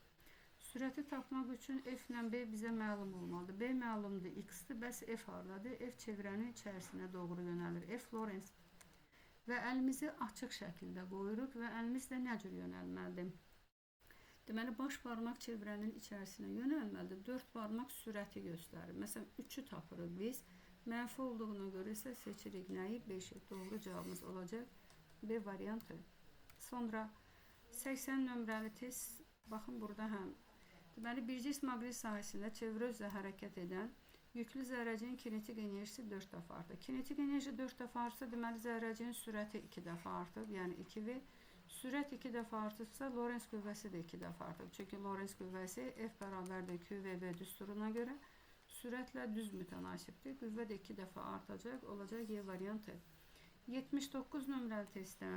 Sürəti tapmaq üçün F ilə B bizə məlum olmalıdır. B məlumdur, X-dir, bəs F hardadır? F çevrənin içərisinə doğru yönəlir. F Lorentz. Və əlimizi açıq şəkildə qoyuruq və əlimiz də nə cür yönəlməlidir? Deməli, baş barmaq çevrənin içərisinə yönəlməlidir. 4 barmaq sürəti göstərir. Məsələn, 3'ü tapırıq biz. Mənfi olduğuna görə isə seçirik nəyi? 5'i. Doğru cavabımız olacaq B variantı. Sonra 80 nömrəli test. Baxın, burada həm. Deməli, bir cism maqnit sahəsində çevrə üzrə hərəkət edən yüklü zərrəciyin kinetik enerjisi 4 dəfə artır. Kinetik enerji 4 dəfə artırsa, deməli, zərrəciyin sürəti 2 dəfə artır, yəni 2V. Sürət 2 dəfə artırsa, Lorentz qüvvəsi də 2 dəfə artır. Çünki Lorentz qüvvəsi F bərabərdir QVB düsturuna görə sürətlə düz mütənasibdir. Qüvvə də 2 dəfə artacaq, olacaq Y variantı. 79 nömrəli testdə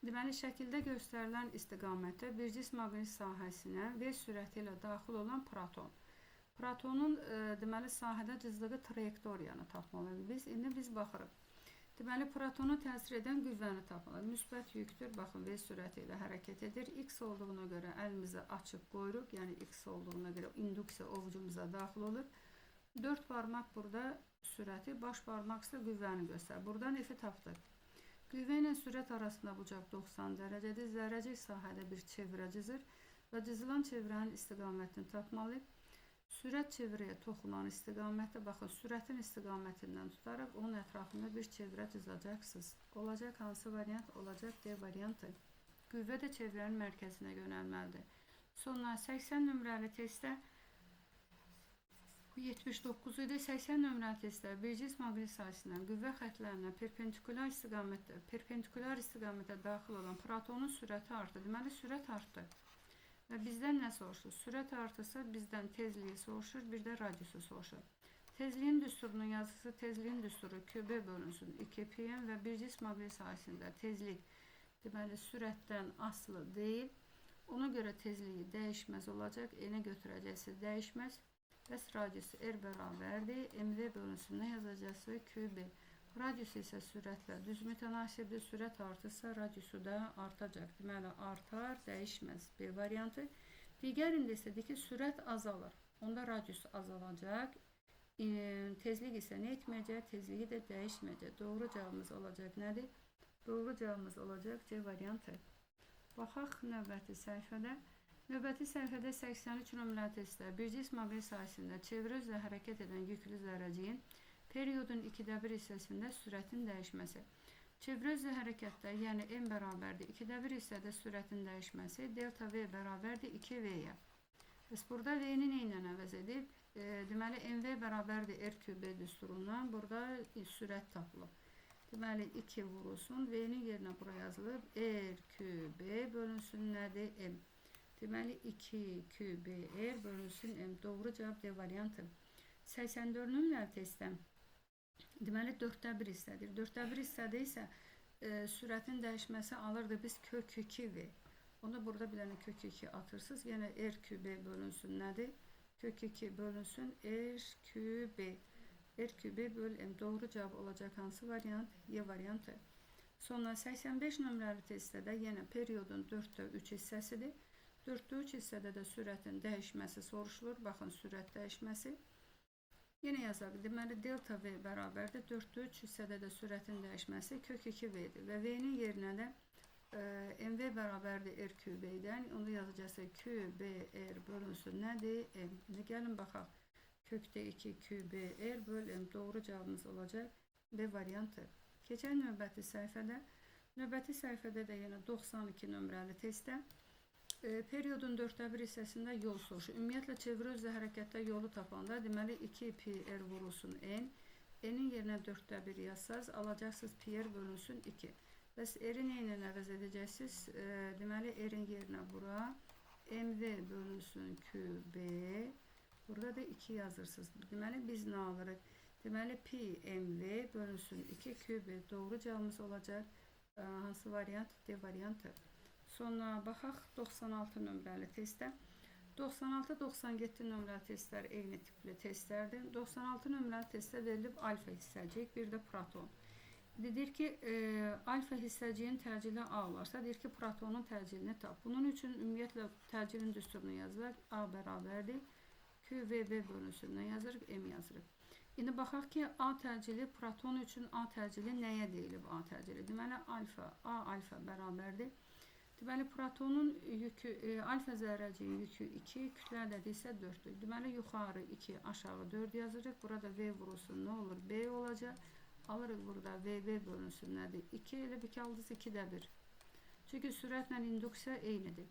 Deməli, şəkildə göstərilən istiqamətdə bir cism maqnit sahəsinə V sürəti ilə daxil olan proton. Protonun deməli sahədə cızdığı trayektoriyanı tapmalıyıq. İndi biz baxırıq. Deməli, protona təsir edən qüvvəni tapmalıyıq. Müsbət yükdür. Baxın, V sürəti ilə hərəkət edir. X olduğuna görə əlimizi açıb qoyuruq. Yəni X olduğuna görə induksiya ovucumuza daxil olur. 4 barmaq burada sürəti, baş barmaq isə qüvvəni göstərir. Buradan F-i tapdıq. Qüvvə ilə sürət arasında bucaq 90 dərəcədir. Zərrəcik sahədə bir çevrə cızır və cızılan çevrənin istiqamətini tapmalıyıq. Sürət çevrəyə toxunan istiqamətdə, baxın, sürətin istiqamətindən tutaraq onun ətrafında bir çevrə cızacaqsınız. Olacaq hansı variant? Olacaq D variantı. Qüvvə də çevrənin mərkəzinə yönəlməlidir. Sonra 80 nömrəli testdə 79 idi. 80 nömrəli testdə bir cism maqnit sahəsindən qüvvə xəttlərinə perpendikular istiqamətə daxil olan protonun sürəti artdı. Deməli, sürət artdı. Və bizdən nə soruşur? Sürət artırsa bizdən tezliyi soruşur, bir də radiusu soruşur. Tezliyin düsturunun yazısı tezliyin düsturu QB bölünsün 2πm və bir cism maqnit sahəsində tezlik deməli sürətdən asılı deyil. Ona görə tezliyi dəyişməz olacaq. N-ə götürəcəksiniz, dəyişməz. Bəs radiusu R bərabərdir. MV bölünsün nə yazacaqsınız? QB. Radius isə sürətlə düz mütənasibdir. Sürət artırsa radiusu da artacaq. Deməli, artar, dəyişməz. B variantı. Digərində isə ki, sürət azalır. Onda radius azalacaq. Tezlik isə nə etməyəcək? Tezliyi də dəyişməyəcək. Doğru cavabımız olacaq nədir? Doğru cavabımız olacaq C variantı. Baxaq növbəti səhifədə. Növbəti səhifədə 83 nömrəli testdə bir cism maqnit sahəsində çevrə üzrə hərəkət edən yüklü zərrəciyin periodun 2/1 hissəsində sürətin dəyişməsi. Çevrə üzrə hərəkətdə, yəni M bərabərdir 2/1 hissədə sürətin dəyişməsi delta V bərabərdir 2V-yə. Biz burada V-ni nə ilə əvəz edib? Deməli, MV bərabərdir R-QB düsturundan burada sürət tapılıb. Deməli, 2 vurulsun. V-nin yerinə bura yazılıb. R-QB bölünsün nədir? M. Deməli, 2QBR bölünsün M. Doğru cavab D variantı. 84 nömrəli testdə deməli 4/1 hissədir. 4/1 hissədə isə sürətin dəyişməsi alırdı biz kök 2V. Onda burada bir dənə kök 2 atırsınız. Yəni R-QB bölünsün nədir? Kök 2 bölünsün R-QB. R-QB böl M. Doğru cavab olacaq hansı variant? Y variantı. Sonra 85 nömrəli testdə də yenə periodun 4/3 hissəsidir. 4/3 hissədə də sürətin dəyişməsi soruşulur. Baxın, sürət dəyişməsi. Yenə yazaq. Deməli, delta V bərabərdir. 4/3 hissədə də sürətin dəyişməsi kök 2V'dir. Və V-nin yerinə də MV bərabərdir R-QB-dən. Onu yazacaqsa QBR bölünsün nədir? M. İndi gəlin baxaq. Kökdə 2 QBR böl M. Doğru cavabımız olacaq B variantı. Keçən növbəti səhifədə. Növbəti səhifədə də yenə 92 nömrəli testdə periodun 4/1 hissəsində yol soruşur. Ümumiyyətlə, çevrə üzrə hərəkətdə yolu tapanda, deməli, 2πr vurulsun N. N-in yerinə 4/1 yazsaz, alacaqsınız πr bölünsün 2. Bəs R-i nə ilə əvəz edəcəksiniz? Deməli, R-in yerinə bura MV bölünsün QB. Burada da 2 yazırsınız. Deməli, biz nə alırıq? Deməli, PMV bölünsün 2 QB. Doğru cavabımız olacaq. Hansı variant? D variantı. Sonra baxaq 96 nömrəli testdə. 96-97 nömrəli testlər eyni tipli testlərdir. 96 nömrəli testdə verilib alfa hissəcik, bir də proton. Deyir ki, alfa hissəciyin təcili A olarsa, deyir ki, protonun təcilini tap. Bunun üçün ümumiyyətlə təcilin düsturunu yazılır. A bərabərdir. QVB bölünsündən yazırıq, M yazırıq. İndi baxaq ki, A təcili proton üçün A təcili nəyə deyilib A təcili? Deməli, A alfa bərabərdir. Deməli, protonun yükü, alfa zərrəciyin yükü 2, kütlə ədədi isə 4-dür. Deməli, yuxarı 2, aşağı 4 yazırıq. Burada V vurulsun, nə olur? B olacaq. Alırıq burada VV bölünsün nədir? 2 elə bir ki, aldınız 2/1. Çünki sürətlə induksiya eynidir.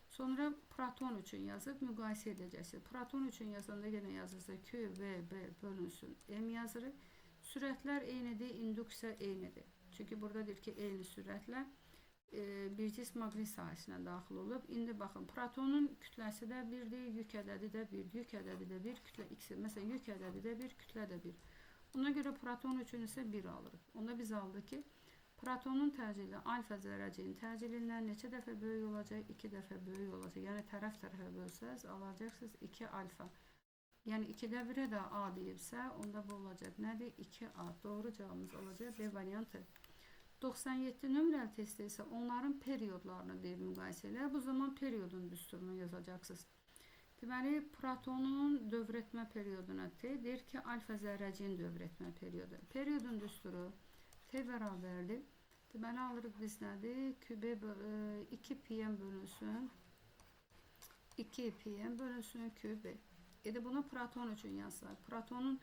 Sonra proton üçün yazıb müqayisə edəcəksiniz. Proton üçün yazanda yenə yazırsa QVB bölünsün M yazırıq. Sürətlər eynidir, induksiya eynidir. Çünki burada deyir ki, eyni sürətlə bir cism maqnit sahəsinə daxil olub. İndi baxın, protonun kütləsi də 1-dir, yük ədədi də 1, yük ədədi də 1, kütlə x-i. Məsələn, yük ədədi də 1, kütlə də 1. Ona görə proton üçün isə 1 alırıq. Onda biz aldıq ki, Protonun təcili alfa zərrəciyin təcilindən neçə dəfə böyük olacaq? 2 dəfə böyük olacaq. Yəni tərəf-tərəfə bölsəz alacaqsınız 2 alfa. Yəni 2-də 1-ə də A deyibsə, onda bu olacaq nədir? 2A. Doğru cavabımız olacaq B variantı. 97 nömrəli testdə isə onların periodlarını deyib müqayisə elə. Bu zaman periodun düsturunu yazacaqsınız. Deməli, protonun dövr etmə perioduna T deyir ki, alfa zərrəciyin dövr etmə periodu. Periodun düsturu T bərabərdir. Deməli, alırıq biz nədir? QB 2pm bölünsün 2pm bölünsün QB. Bunu proton üçün yazsaq. Protonun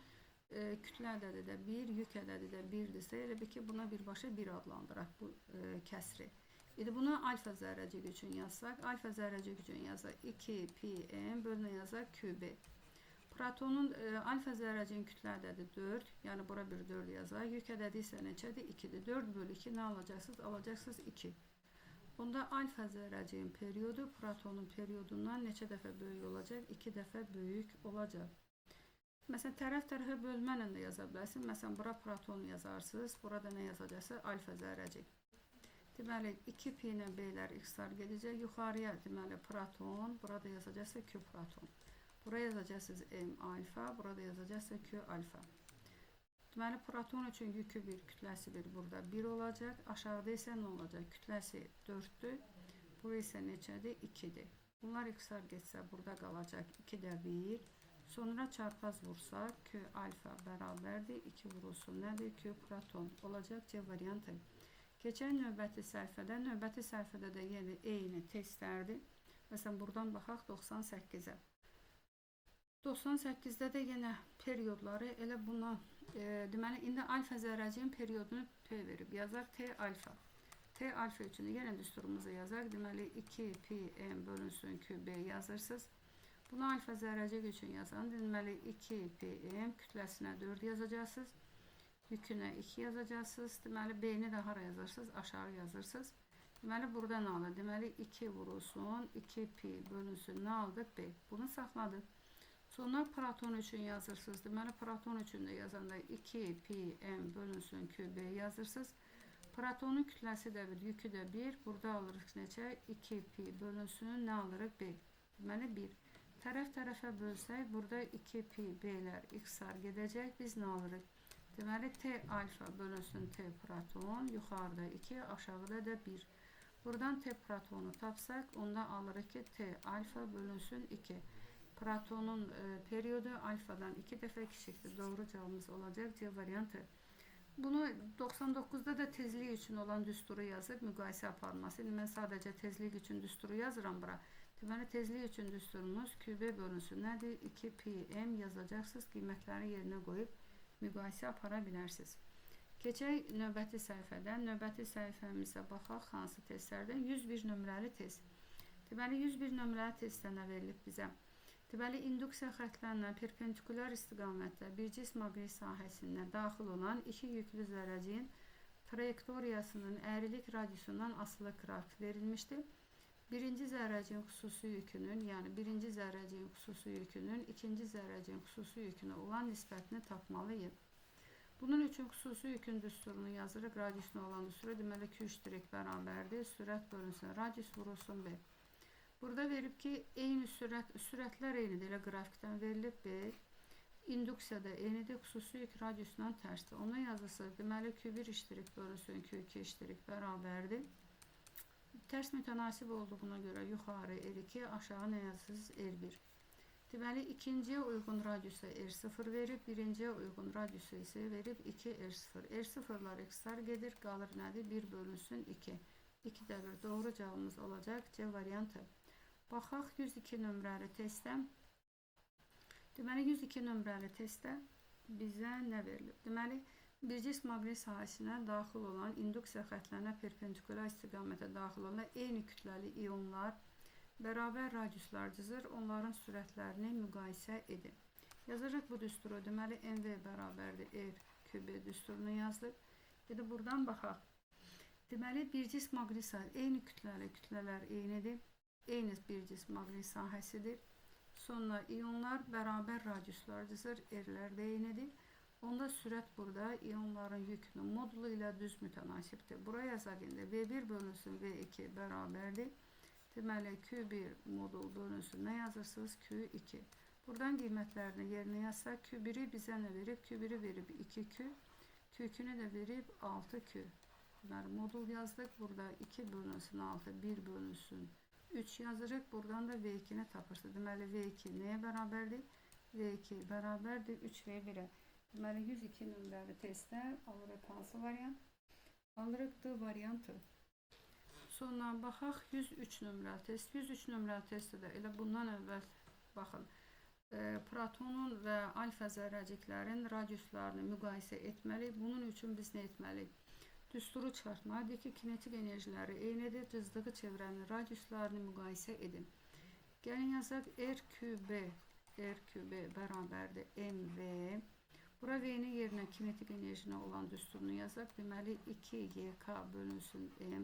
kütlə ədədi də 1, yük ədədi də 1-dirsə, elə bir ki, buna birbaşa 1 adlandıraq bu kəsri. Buna alfa zərrəcik üçün yazsaq, alfa zərrəcik üçün yazsaq 2pm bölünə yazaq QB. Protonun alfa zərrəciyin kütlə ədədi 4, yəni bura bir 4 yazaq. Yük ədədi isə neçədir? 2-dir. 4 bölü 2 nə alacaqsınız? Alacaqsınız 2. Bunda alfa zərrəciyin periodu protonun periodundan neçə dəfə böyük olacaq? 2 dəfə böyük olacaq. Məsələn, tərəf-tərəfə bölməklə də yaza bilərsiniz. Məsələn, bura proton yazarsınız. Burada nə yazacaqsınız? Alfa zərrəcik. Deməli, 2pi ilə B'lər X-lar gedəcək. Yuxarıya, deməli, proton. Burada yazacaqsınız Q proton. Buraya yazacaqsınız M alfa. Burada yazacaqsınız Q alfa. Deməli, proton üçün yükü 1, kütləsi 1 burada 1 olacaq. Aşağıda isə nə olacaq? Kütləsi 4-dür. Bu isə neçədir? 2-dir. Bunlar X-lar getsə burada qalacaq 2-də 1. Sonra çarpaz vursaq Q alfa bərabərdir. 2 vurulsun nədir? Q proton olacaq C variantı. Keçən növbəti səhifədə. Növbəti səhifədə də yenə eyni testlərdir. Məsələn, buradan baxaq 98-ə. 98-də də yenə periodları elə buna deməli, indi alfa zərrəciyin periodunu P verib. Yazaq T alfa. T alfa üçün yenə düsturumuzu yazaq. Deməli, 2pm bölünsün QB yazırsınız. Bunu alfa zərrəcik üçün yazan. Deməli, 2pm kütləsinə 4 yazacaqsınız. Yükünə 2 yazacaqsınız. Deməli, B-ni də hara yazarsınız? Aşağı yazırsınız. Deməli, burada nə alır? Deməli, 2 vurulsun, 2pi bölünsün. Nə aldıq? B. Bunu saxladıq. Sonra proton üçün yazırsınız. Deməli, proton üçün də yazanda 2pm bölünsün QB yazırsınız. Protonun kütləsi də 1, yükü də 1. Burada alırıq neçə? 2pi bölünsün. Nə alırıq? B. Deməli, 1. Tərəf-tərəfə bölsək, burada 2pi B'lər X-lar gedəcək. Biz nə alırıq? Deməli, T alfa bölünsün T proton. Yuxarıda 2, aşağıda da 1. Buradan T protonu tapsaq, onda alırıq ki, T alfa bölünsün 2. Protonun periodu alfadan 2 dəfə kiçikdir. Doğru cavabımız olacaq C variantı. Bunu 99'da da tezlik üçün olan düsturu yazıb müqayisə aparması. Mən sadəcə tezlik üçün düsturu yazıram bura. Deməli, tezlik üçün düsturumuz QB bölünsün nədir? 2pm yazacaqsınız. Qiymətləri yerinə qoyub müqayisə apara bilərsiniz. Keçək növbəti səhifədən. Növbəti səhifəmizə baxaq hansı testlərdən. 101 nömrəli test. Deməli, 101 nömrəli testdə nə verilib bizə? Deməli, induksiya xətlərlə perpendikulyar istiqamətdə bir cism maqnit sahəsinə daxil olan iki yüklü zərrəciyin trayektoriyasının əyrilik radiusundan asılı qrafik verilmişdir. Birinci zərrəciyin xüsusi yükünün, yəni birinci zərrəciyin xüsusi yükünün ikinci zərrəciyin xüsusi yükünə olan nisbətini tapmalıyıq. Bunun üçün xüsusi yükün düsturunu yazırıq. Radiusuna olan düsturu deməli Q iştirik bərabərdir. Sürət bölünsün, radius vurulsun B. Burada verib ki, eyni sürətlər eynidir, elə qrafikdən verilib B. İnduksiyada eynidir, xüsusi yük radiusundan tərsdir. Ona yazılsın, deməli Q1 iştirik bölünsün, Q2 iştirik bərabərdir. Tərs mütənasib olduğuna görə yuxarı R2, aşağı nə yazırsınız? R1. Deməli, ikinciyə uyğun radiusa R0 verib, birinciyə uyğun radiusa isə verib 2R0. R0'lar X-lar gedir, qalır nədir? 1 bölünsün 2. 2-də 1 doğru cavabımız olacaq C variantı. Baxaq 102 nömrəli testdə. Deməli, 102 nömrəli testdə bizə nə verilib? Deməli, bir cism maqnit sahəsinə daxil olan induksiya xətlərinə perpendikulyar istiqamətə daxil olan eyni kütləli ionlar bərabər radiuslar cızır, onların sürətlərini müqayisə edin. Yazırıq bu düsturu. Deməli, MV bərabərdir R QB düsturunu yazdık. Buradan baxaq. Deməli, bir cism maqnit sahəsi eyni kütlələr eynidir. Eyni bir cism maqnit sahəsidir. Sonra ionlar bərabər radiuslar cızır, R-lər də eynidir. Onda sürət burada ionların yükünün modulu ilə düz mütənasibdir. Buraya yazaq indi V1 bölünsün V2 bərabərdir. Deməli Q1 modul bölünsün nə yazırsınız? Q2. Buradan qiymətlərini yerinə yazsaq, Q1'i bizə nə verib? Q1'i verib 2Q, Q2'ni də verib 6Q. Deməli modul yazdıq. Burada 2 bölünsün 6, 1 bölünsün 3 yazırıq. Buradan da V2'ni tapırsınız. Deməli V2 nəyə bərabərdir? V2 bərabərdir 3V1'ə. Deməli 102 nömrəli testdə alırıq hansı variant? Alırıq D variantı. Sonra baxaq 103 nömrəli test. 103 nömrəli testdə də elə bundan əvvəl baxın. Protonun və alfa zərrəciklərin radiuslarını müqayisə etməliyik. Bunun üçün biz nə etməliyik? Düsturu çıxartmalıyıq ki, kinetik enerjiləri eynidir. Cızdığı çevrənin radiuslarını müqayisə edin. Gəlin yazaq RQB bərabərdir MV. Bura V-nin yerinə kinetik enerjinə olan düsturunu yazaq. Deməli 2YK bölünsün M.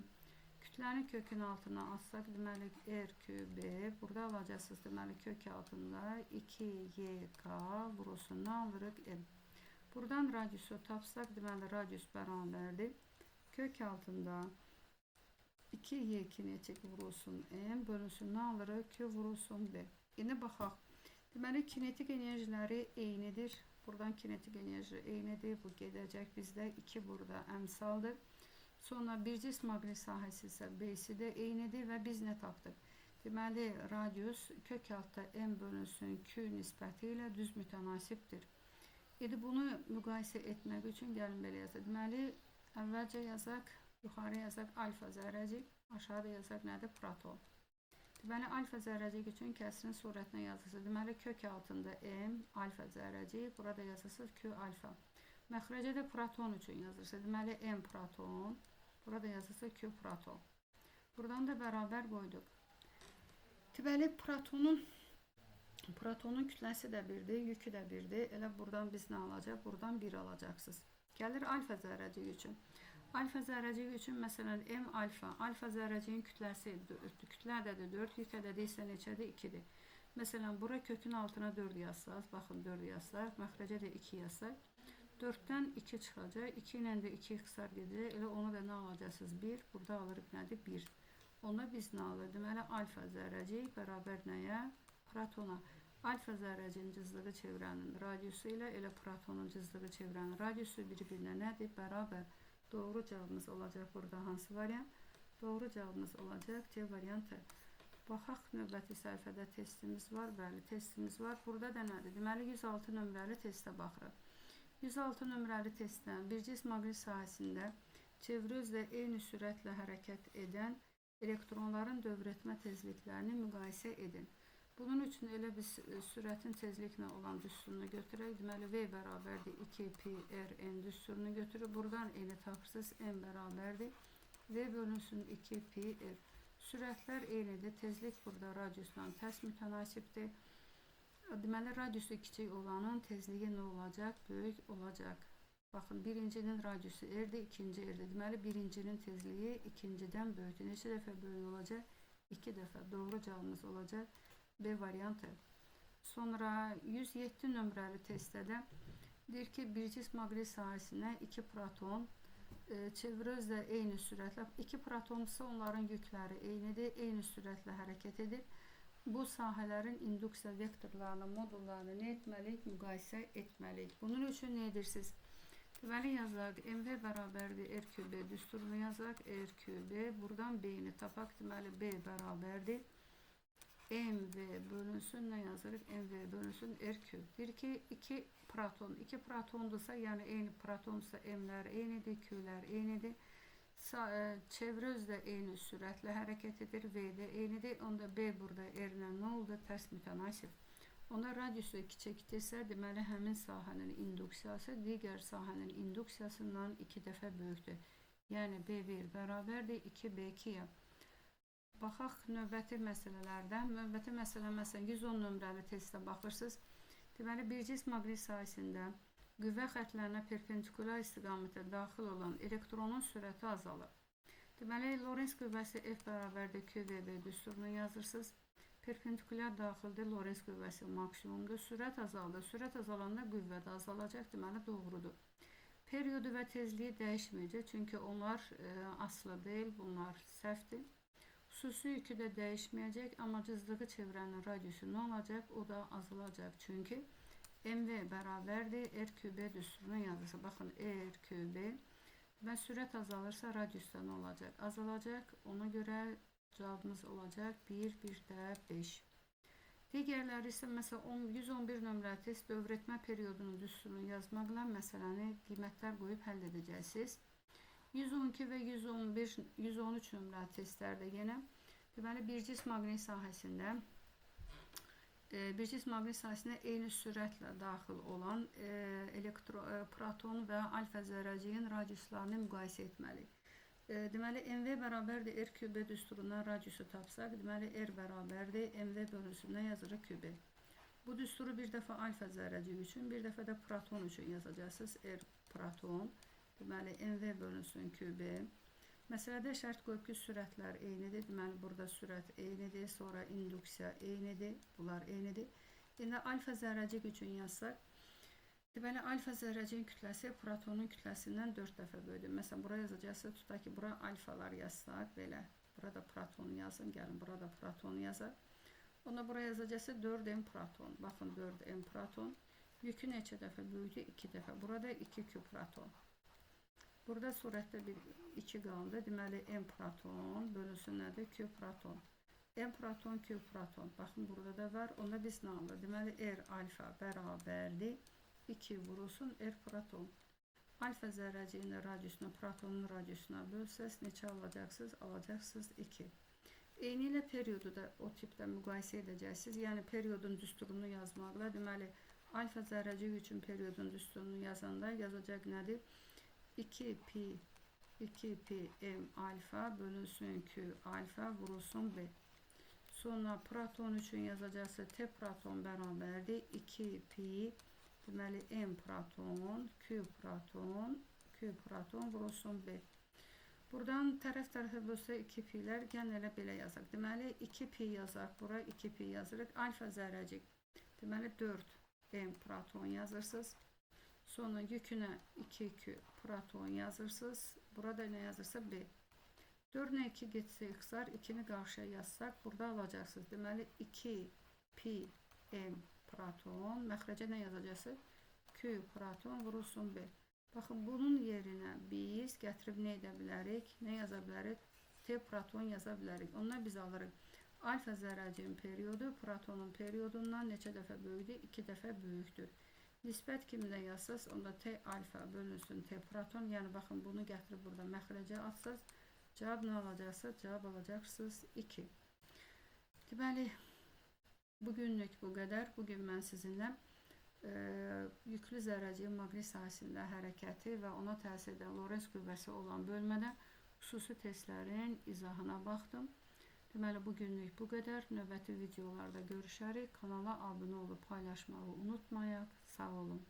Kütlənin kökün altına alsaq, deməli RQB. Burada alacaqsınız, deməli kök altında 2YK vurulsun, alırıq M. Buradan radiusu tapsaq, deməli radius bərabərdir. Kök altında 2Y kinetik vurulsun M bölünsün, alırıq Q vurulsun B. İndi baxaq. Deməli kinetik enerjiləri eynidir. Buradan kinetik enerji eynidir. Bu gedəcək bizdə 2 burada əmsaldır. Sonra bir cism maqnit sahəsi isə B-si də eynidir və biz nə tapdıq? Deməli, radius kök altda M bölünsün Q nisbəti ilə düz mütənasibdir. İndi bunu müqayisə etmək üçün gəlin belə yazaq. Deməli, əvvəlcə yazaq, yuxarı yazaq alfa zərrəcik, aşağıda yazaq nədir? Proton. Deməli, alfa zərrəcik üçün kəsrin surətinə yazırsınız. Deməli, kök altında M, alfa zərrəcik, burada yazırsınız Q alfa. Məxrəcə də proton üçün yazırsınız. Deməli, M proton, burada yazırsınız Q proton. Buradan da bərabər qoyduq. Deməli, protonun kütləsi də birdir, yükü də birdir. Elə buradan biz nə alacaq? Buradan 1 alacaqsınız. Gəlir alfa zərrəcik üçün. Alfa zərrəcik üçün, məsələn, M alfa. Alfa zərrəciyin kütləsi 4, kütlə ədədi 4, yük ədədi isə neçədir? 2-dir. Məsələn, bura kökün altına 4 yazsaq, baxın 4 yazsaq, məxrəcə də 2 yazsaq. 4'dən 2 çıxacaq. 2 ilə də 2 ixtisar gedəcək. Elə onu da nə alacaqsınız? 1. Burada alırıq nədir? 1. Onda biz nə alırıq? Deməli, alfa zərrəcik bərabər nəyə? Protona. Alfa zərrəciyin cızdığı çevrənin radiusu ilə elə protonun cızdığı çevrənin radiusu bir-birinə nədir? Bərabər. Doğru cavabımız olacaq burada hansı variant? Doğru cavabımız olacaq C variantı. Baxaq, növbəti səhifədə testimiz var. Bəli, testimiz var. Burada da nədir? Deməli, 106 nömrəli testə baxırıq. 106 nömrəli testdən bir cism maqnit sahəsində çevrə özlə eyni sürətlə hərəkət edən elektronların dövrətmə tezliklərini müqayisə edin. Bunun üçün elə biz sürətin tezliklə olan düsturunu götürək. Deməli, V bərabərdir 2πrn düsturunu götürür. Buradan eni tapırsınız. M bərabərdir. V bölünsün 2πr. Sürətlər eynidir. Tezlik burada radiusla tərs mütənasibdir. Deməli, radiusu kiçik olanın tezliyi nə olacaq? Böyük olacaq. Baxın, birincinin radiusu R-dir, ikinci R-dir. Deməli, birincinin tezliyi ikincidən böyükdür. Neçə dəfə böyük olacaq? 2 dəfə. Doğru cavabımız olacaq B variantı. Sonra 107 nömrəli testdə də deyir ki, bir cism maqnit sahəsinə 2 proton çevrə özlə eyni sürətlə, 2 proton isə onların yükləri eynidir, eyni sürətlə hərəkət edir. Bu sahələrin induksiya vektorlarını, modullarını nə etməliyik? Müqayisə etməliyik. Bunun üçün nə edirsiniz? Deməli, yazaq, MV bərabərdir RQB düsturunu yazaq, RQB. Buradan B-ni tapaq. Deməli, B bərabərdir MV bölünsün, nə yazırıq? MV bölünsün RQ. Deyir ki, 2 protondursa, yəni eyni protondursa M-lər eynidir, Q-lər eynidir. Çevrə özlə eyni sürətlə hərəkət edir, V-də eynidir. Onda B burada R-lə nə oldu? Tərs mütənasib. Onda radiusu kiçikdirsə, deməli həmin sahənin induksiyası digər sahənin induksiyasından 2 dəfə böyükdür. Yəni B1 bərabərdir 2B2-yə. Baxaq növbəti məsələlərdən. Növbəti məsələ, məsələn, 110 nömrəli testə baxırsınız. Deməli, bir cism maqnit sahəsində qüvvə xətlərinə perpendikular istiqamətə daxil olan elektronun sürəti azalır. Deməli, Lorentz qüvvəsi F bərabərdir QVB düsturunu yazırsınız. Perpendikulyar daxildə Lorentz qüvvəsi maksimumdur. Sürət azaldı. Sürət azalanda qüvvə də azalacaq. Deməli doğrudur. Periodu və tezliyi dəyişməyəcək. Çünki onlar asılı deyil. Bunlar səhvdir. Xüsusi yükü də dəyişməyəcək. Amma cızdığı çevrənin radiusu nə olacaq? O da azalacaq. Çünki mv bərabərdir. R kübə düsturuna yazılsa. Baxın R kübə. Və sürət azalırsa radiusda nə olacaq? Azalacaq. Ona görə cavabımız olacaq 1, 1 də 5. Digərləri isə məsələn 111 nömrəli test dövr etmə periodunun düsturunu yazmaqla məsələni qiymətlər qoyub həll edəcəksiniz. 112 və 113 nömrəli testlərdə yenə deməli bir cism maqnit sahəsinə eyni sürətlə daxil olan proton və alfa zərrəciyin radiuslarını müqayisə etməliyik. Deməli, mv bərabərdir R kübə düsturundan radiusu tapsaq, deməli, R bərabərdir mv bölünsünə yazırıq kübə. Bu düsturu bir dəfə alfa zərrəcik üçün, bir dəfə də proton üçün yazacaqsınız. R proton, deməli, mv bölünsün kübə. Məsələdə şərt qoyub ki, sürətlər eynidir. Deməli, burada sürət eynidir, sonra induksiya eynidir, bunlar eynidir. İndi alfa zərrəcik üçün yazsaq, deməli, alfa zərrəciyin kütləsi protonun kütləsindən 4 dəfə böyüdür. Məsələn, buraya yazacaqsınız, tutaq ki, bura alfalar yazsaq, belə. Burada proton yazın, gəlin, burada proton yazaq. Onda buraya yazacaqsınız 4m proton. Baxın, 4m proton. Yükü neçə dəfə böyüdür? 2 dəfə. Burada 2 küp proton. Burada surətdə bir 2 qaldı. Deməli, m proton bölünsün nədir? Q proton. M proton, Q proton. Baxın, burada da var. Onda biz nə alırıq? Deməli, R alfa bərabərdir. 2 vurulsun R proton. Alfa zərrəciyinin radiusuna, protonun radiusuna bölsəz neçə alacaqsınız? Alacaqsınız 2. Eyni ilə periodu da o tipdə müqayisə edəcəksiniz. Yəni periodun düsturunu yazmaqla, deməli alfa zərrəcik üçün periodun düsturunu yazanda yazacaq nədir? 2pi m alfa bölünsün q alfa vurulsun b. Sonra proton üçün yazacaqsınız T proton bərabərdir 2pi deməli m proton, q proton vurulsun b. Buradan tərəf-tərəfə bölsə 2pi'lər gəlin elə belə yazaq. Deməli 2pi yazaq, bura 2pi yazırıq. Alfa zərrəcik. Deməli 4m proton yazırsınız. Sonra yükünə 2q proton yazırsınız. Burada nə yazırsa b. 4 ilə 2 getsə ixtisar, 2'ni qarşıya yazsaq, burada alacaqsınız. Deməli 2pi m proton, məxrəcə nə yazacaqsınız? Q proton vurulsun B. Baxın, bunun yerinə biz gətirib nə edə bilərik? Nə yaza bilərik? T proton yaza bilərik. Ondan biz alırıq. Alfa zərrəciyin periodu protonun periodundan neçə dəfə böyükdür? 2 dəfə böyükdür. Nisbət kimi də yazsaz, onda T alfa bölünsün T proton. Yəni, baxın, bunu gətirib burada məxrəcə atsaz, cavab nə alacaqsınız? Cavab alacaqsınız 2. Deməli, bugünlük bu qədər. Bugün mən sizinlə yüklü zərrəciyin maqnit sahəsində hərəkəti və ona təsir edən Lorentz qüvvəsi olan bölmədə xüsusi testlərin izahına baxdım. Deməli, bugünlük bu qədər. Növbəti videolarda görüşərik. Kanala abunə olub paylaşmağı unutmayaq. Sağ olun.